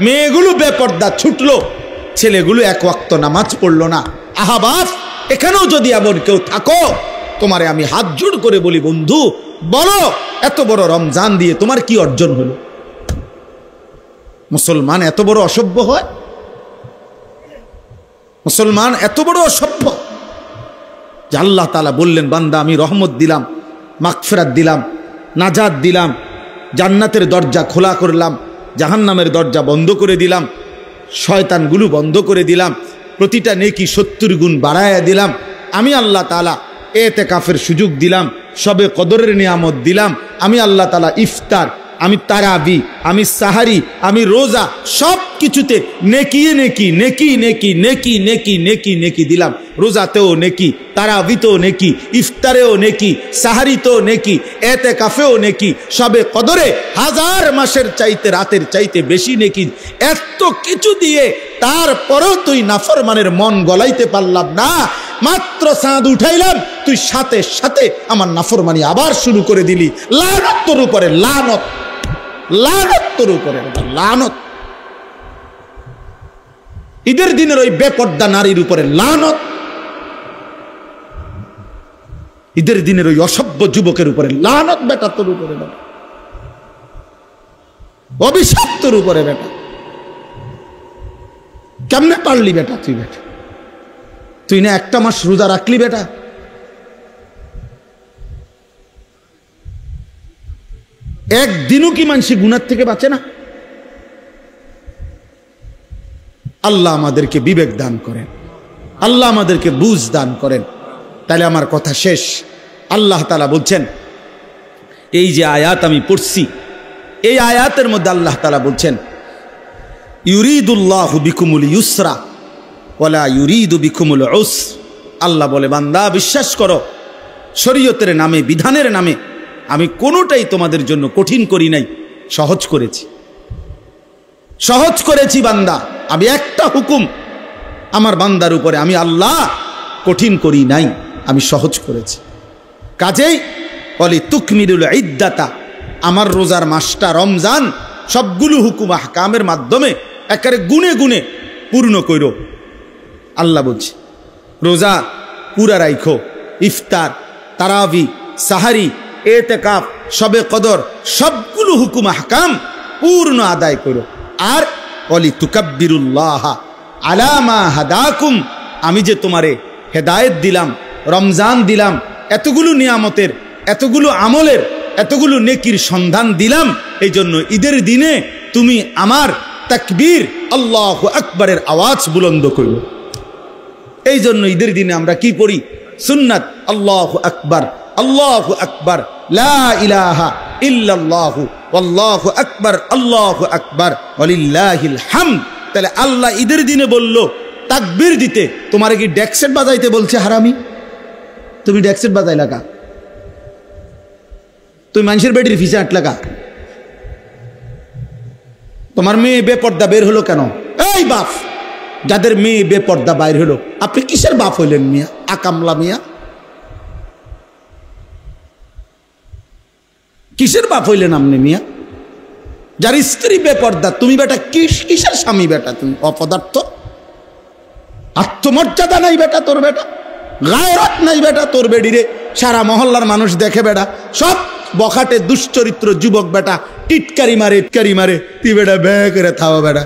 মেয়েগুলো বেপর্দা ছুটলো, ছেলেগুলো এক ওয়াক্ত নামাজ পড়লো না, আহা বাপ, এখানেও যদি এমন কেউ থাকো, তোমারে আমি হাত জোড় করে বলি, বন্ধু বলো, এত বড় রমজান দিয়ে তোমার কি অর্জন হলো? মুসলমান এত বড় অসভ্য হয়? মুসলমান এত বড় অসভ্য যে আল্লাহ তাআলা বললেন, বান্দা আমি রহমত দিলাম, মাগফিরাত দিলাম, নাজাত দিলাম, জান্নাতের দরজা খোলা করলাম, জাহান্নামের দরজা বন্ধ করে দিলাম। শয়তানগুলো বন্ধ করে দিলাম, প্রতিটা নেকি 70 গুণ বাড়ায়া দিলাম। আমি আল্লাহ তাআলা এতেকাফের সুযোগ দিলাম, সবে কদরের নিয়ামত দিলাম। আমি আল্লাহ তাআলা ইফতার, আমি তারাবি, আমি সাহারি, আমি রোজা, সব কিছুতে নেকি নেকি নেকি নেকি নেকি নেকি নেকি নেকি দিলাম। রোজাতেও নেকি, তারাবিতেও নেকি, ইফতারেও নেকি, সাহারিতেও নেকি, এতেকাফেও নেকি, সবে কদরে 1000 মাসের চাইতে রাতের চাইতে বেশি নেকি। এত কিছু দিয়ে তারপরেও তুই নাফরমানের মন গলাইতে পারলাম না। মাত্র চাঁদ উঠাইলাম, তুই সাথে সাথে আমার নাফরমানি আবার শুরু করে দিলি। লানত তোর উপরে, লানত, লানত তোর উপরে, লানত। ঈদের দিনের ওই বেপর্দা নারীর উপরে লানত, ঈদের দিনের ওই অসভ্য যুবকের উপরে লানত বেটা, তোর উপরে বেটা, অভিশাপ তোর উপরে বেটা। কেমনে পারলি বেটা তুই? বেটা তুই না একটা মাস রোজা রাখলি বেটা? একদিনও কি মানুষ গুনার থেকে বাঁচে না? আল্লাহ আমাদেরকে বিবেক দান করেন, আল্লাহ আমাদেরকে বুঝ দান করেন। তাহলে আমার কথা শেষ। আল্লাহ তাআলা বলছেন, এই যে আয়াত আমি পড়ছি, এই আয়াতের মধ্যে আল্লাহ তাআলা বলছেন, ইউরিদুল্লাহু বিকুমুল ইউসরা ওয়ালা ইউরিদু বিকুমুল উসর। আল্লাহ বলে, বান্দা বিশ্বাস করো, শরীয়তের নামে, বিধানের নামে আমি কোনোটাই তোমাদের জন্য কঠিন করি নাই, সহজ করেছি, সহজ করেছি। বান্দা, আমি একটা হুকুম আমার বান্দার উপরে আমি আল্লাহ কঠিন করি নাই, আমি সহজ করেছি। কাজেই বলি তুকমিলুল ইদ্দাতা, আমার রোজার মাসটা রমজান সবগুলো হুকুম আহকামের মাধ্যমে একেবারে গুনে গুনে পূর্ণ কইরো। আল্লাহ বলছে রোজা পুরা রাইখো, ইফতার, তারাবি, সাহারি, এতেকাফ, শবে কদর সবগুলো হুকুম আহকাম পূর্ণ আদায় করো। আর বলি তুকাব্বিরুল্লাহ আলা মা হাদাকুম, আমি যে তোমারে হেদায়েত দিলাম, রমজান দিলাম, এতগুলো নিয়ামতের, এতগুলো আমলের, এতগুলো নেকির সন্ধান দিলাম, এই জন্য ঈদের দিনে তুমি আমার তাকবীর আল্লাহু আকবারের আওয়াজ বুলন্দ করো। এই জন্য ঈদের দিনে আমরা কি পড়ি? সুন্নাত আল্লাহু আকবার, আল্লাহু আকবার, লা ইলাহা ইল্লাল্লাহু আল্লাহু আকবার, আল্লাহু আকবার ওয়ালিল্লাহিল হামদ। তাহলে আল্লাহ ঈদের দিনে বলল তাকবীর দিতে, তোমারে কি ডেক্সেট বাজাইতে বলছে হারামি? তুমি ডেক্সেট বাজাই লাগা, তুমি মানুষের বেটির ফিসে আট লাগা। তোমার মেয়ে বেপর্দা বের হলো কেন? এই বাপ, যাদের মেয়ে বেপর্দা বাইর হলো, আপনি কিসের বাপ হইলেন মিয়া? আকামলা মিয়া, কিসের বাপ হইলেন আপনি মিয়া? যার স্ত্রী বেপর্দা, তুমি বেটা কিসের স্বামী বেটা? তুমি অপদার্থ, আত্মমর্যাদা নাই বেটা তোর, বেটা গায়রত নাই বেটা তোর বেডিরে। সারা মহল্লার মানুষ দেখে বেটা, সব বখাটে দুশ্চরিত্র যুবক বেটা, টিটকারি মারে, টিটকারি মারে, তুই বেটা বে করে থাও বেটা।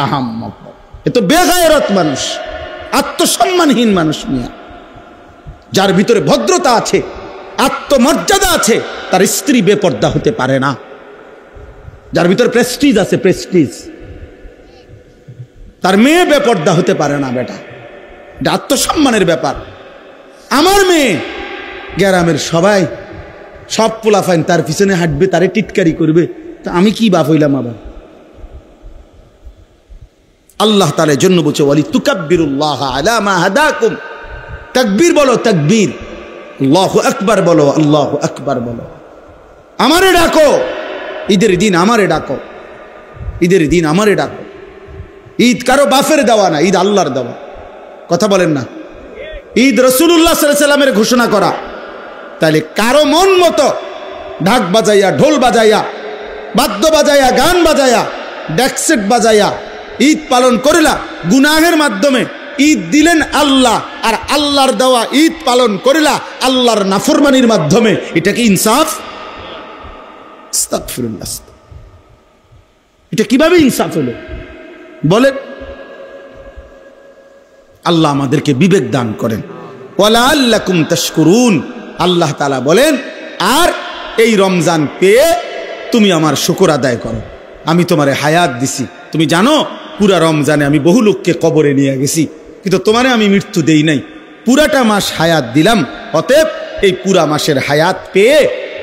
আহাম, এ তো বেগায়রত মানুষ, আত্মসম্মানহীন মানুষ মিয়া। যার ভিতরে ভদ্রতা আছে, আত্মমর্যাদা আছে, তার স্ত্রী বেপর্দা হতে পারে না। যার ভিতরে প্রেস্টিজ আছে, প্রেস্টিজ, তার মেয়ে বেপর্দা হতে পারে না বেটা। এটা আত্মসম্মানের ব্যাপার। আমার মেয়ে গ্রামের সবাই, সব পোলাফাইন তার পিছনে হাঁটবে, তারে টিটকারি করবে, তা আমি কি বাপ হইলাম আবার? আল্লাহ তাআলার জন্য বলছে ওয়ালি তুকাব্বিরুল্লাহ আলা মা হাদাকুম, তাকবীর বলো, তাকবীর, আল্লাহু আকবার বলো, আল্লাহু আকবার বলো। আমারে ডাকো ঈদের দিন, আমারে ডাকো ঈদের দিন, আমারে ডাকো। ঈদ কারো বাপের দেওয়া না, ঈদ আল্লাহর দেওয়া। কথা বলেন না? ঈদ রাসূলুল্লাহ সাল্লাল্লাহু আলাইহি ওয়াসাল্লামের ঘোষণা করা। তাহলে কারো মন মতো ঢাক বাজাইয়া, ঢোল বাজাইয়া, বাদ্য বাজাইয়া, গান বাজাইয়া, ডেক্সেট বাজাইয়া ঈদ পালন করিলা, গুনাহের মাধ্যমে ঈদ দিলেন আল্লাহ, আর আল্লাহর দেওয়া ঈদ পালন করিলা আল্লাহর নাফরমানির মাধ্যমে। এটা কি ইনসাফ? আস্তাগফিরুল্লাহ, এটা কিভাবে ইনসাফ হলো বলেন? আল্লাহ আমাদেরকে বিবেক দান করেন। ওয়ালাআল্লাকুম তাশকুরুন, আল্লাহ তাআলা বলেন, আর এই রমজান পেয়ে তুমি আমার শুকর আদায় করো। আমি তোমারে হায়াত দিছি, তুমি জানো পুরা রমজানে আমি বহু লোককে কবরে নিয়ে গেছি, কিন্তু তোমারে আমি মৃত্যু দেই নাই, পুরাটা মাস হায়াত দিলাম। অতএব এই পুরা মাসের হায়াত পেয়ে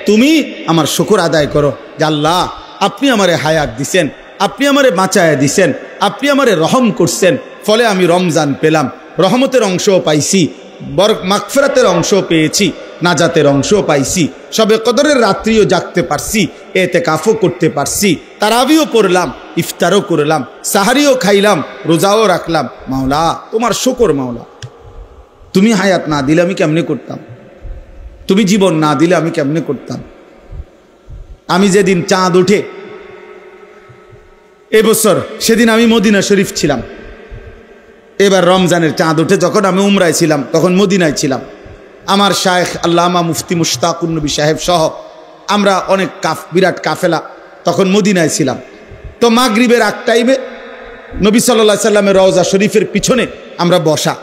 তুমি আমার শুকর আদায় করো যে আল্লাহ আপনি আমারে হায়াত দিছেন, আপনি আমারে বাঁচায় দিছেন, আপনি আমারে রহম করছেন, ফলে আমি রমজান পেলাম, রহমতের অংশও পাইছি, মাগফিরাতের অংশও পেয়েছি, নাজাতের অংশও পাইছি, সবে কদরের রাত্রিও জাগতে পারছি, ইতিকাফও করতে পারছি, তারাবিও পড়লাম, ইফতারও করলাম, সাহারিও খাইলাম, রোজাও রাখলাম। মাওলা তোমার শুকর মাওলা, তুমি হায়াত না দিলে আমি কেমনে করতাম, তুমি জীবন না দিলে আমি কেমনে করতাম। আমি যেদিন চাঁদ উঠে এবছর, সেদিন আমি মদিনা শরীফ ছিলাম। এবার রমজানের চাঁদ উঠে যখন আমি উমরায় ছিলাম তখন মদিনায় ছিলাম। আমার শায়েখ আল্লামা মুফতি মুশতাকুন নবী সাহেব সহ আমরা অনেক বিরাট কাফেলা তখন মদিনায় ছিলাম। তো মাগরিবের আগ টাইমে নবী সাল্লাল্লাহু আলাইহি সাল্লামের রওজা শরীফের পিছনে আমরা বসা।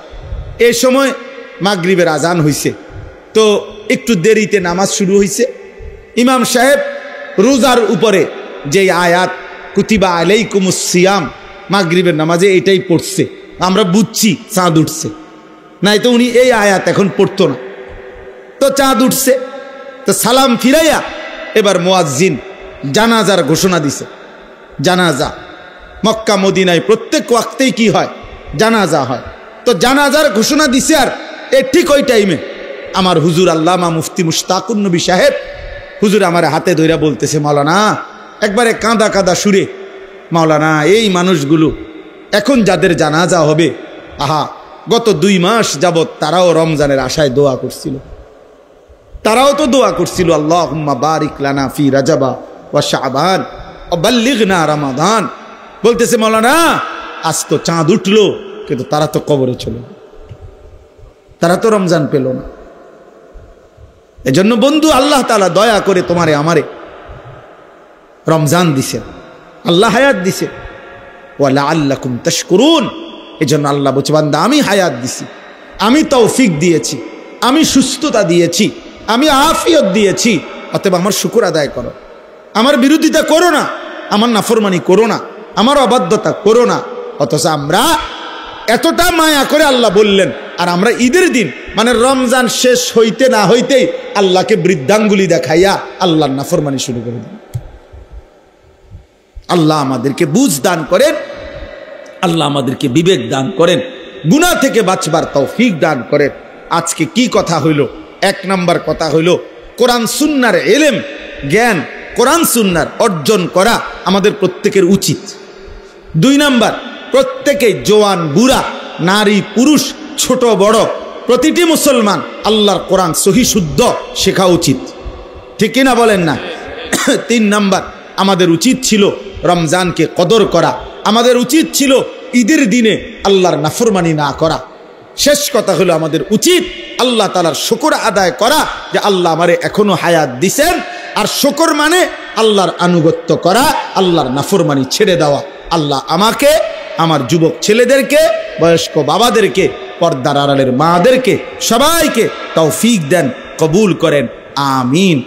এই সময় মাগরিবের আজান হইছে, তো একটু দেরিতে নামাজ শুরু হইছে। ইমাম সাহেব রোজার উপরে যে আয়াত কুতিবা আলাইকুমুস সিয়াম মাগরিবের নামাজে এটাই পড়ছে, আমরা বুঝছি চাঁদ উঠছে, নাই তো উনি এই আয়াত এখন পড়তো না। তো চাঁদ উঠছে, তো সালাম ফিরাইয়া এবার মুয়াজ্জিন জানাজার ঘোষণা দিছে। জানাজা মক্কা মদিনায় প্রত্যেক ওয়াক্তেই কি হয়, জানাজা হয়। তো জানাজার ঘোষণা দিছে, আর ঠিক ওই টাইমে আমার হুজুর আল্লামা মুফতি মুশতাকুন নবী সাহেব হুজুর আমার হাতে ধইরা বলতেছে, মাওলানা একবারে কাঁদা কাঁদা সুরে, মাওলানা এই মানুষগুলো এখন যাদের জানাজা হবে, আহা গত 2 মাস যাবত তারাও রমজানের আশায় দোয়া করছিল, তারাও তো দোয়া করছিল আল্লাহুম্মা বারিক লানা ফি রাজাবা ওয়া শাবান ওয়া বাল্লিগনা রমাদান। বলতেছে মাওলানা আজ তো চাঁদ উঠলো, কিন্তু তারা তো কবরে চলে, তারা তো রমজান পেল না। এজন্য বন্ধু আল্লাহ তাআলা দয়া করে তোমারে আমারে রমজান দিছেন, আল্লাহ হায়াত দিছে, ওয়া লাআল্লাকুম তাশকুরুন। এজন্য আল্লাহ বলছে বান্দা আমি হায়াত দিছি, আমি তৌফিক দিয়েছি, আমি সুস্থতা দিয়েছি, আমি আফিয়ত দিয়েছি, অতএব আমার শুকর আদায় করো, আমার বিরোধিতা করো না, আমার নাফরমানি করো না, আমার অবাধ্যতা করো না। অথচ আমরা এতটা মায়া করে আল্লাহ বললেন, আর আমরা ঈদের দিন মানে রমজান শেষ হইতে না হইতেই আল্লাহকে বৃদ্ধাঙ্গুলি দেখাইয়া আল্লাহর নাফরমানি শুরু করে দিন। আল্লাহ আমাদেরকে বুঝ দান করেন, আল্লাহ আমাদেরকে বিবেক দান করেন, গুনাহ থেকে বাঁচবার তৌফিক দান করেন। আজকে কি কথা হইল? 1 নাম্বার কথা হইল কোরআন সুন্নাহর ইলম জ্ঞান, কোরআন সুন্নাহর অর্জন করা আমাদের প্রত্যেকের উচিত। 2 নাম্বার, প্রত্যেকেই জওয়ান বুড়া নারী পুরুষ ছোট বড় প্রতিটি মুসলমান আল্লাহর কোরআন সহি শুদ্ধ শেখা উচিত, ঠিক কিনা বলেন না? 3 নাম্বার, আমাদের উচিত ছিল রমজানকে কদর করা, আমাদের উচিত ছিল ঈদের দিনে আল্লাহর নাফরমানি না করা। শেষ কথা হলো আমাদের উচিত আল্লাহ তাআলার শুকর আদায় করা যে আল্লাহ আমারে এখনো হায়াত দিছেন। আর শুকর মানে আল্লাহর আনুগত্য করা, আল্লাহর নাফরমানি ছেড়ে দেওয়া। আল্লাহ আমাকে, আমার যুবক ছেলেদেরকে, বয়স্ক বাবাদেরকে, পর্দার আড়ালের মাদেরকে সবাইকে তৌফিক দেন, কবুল করেন, আমিন।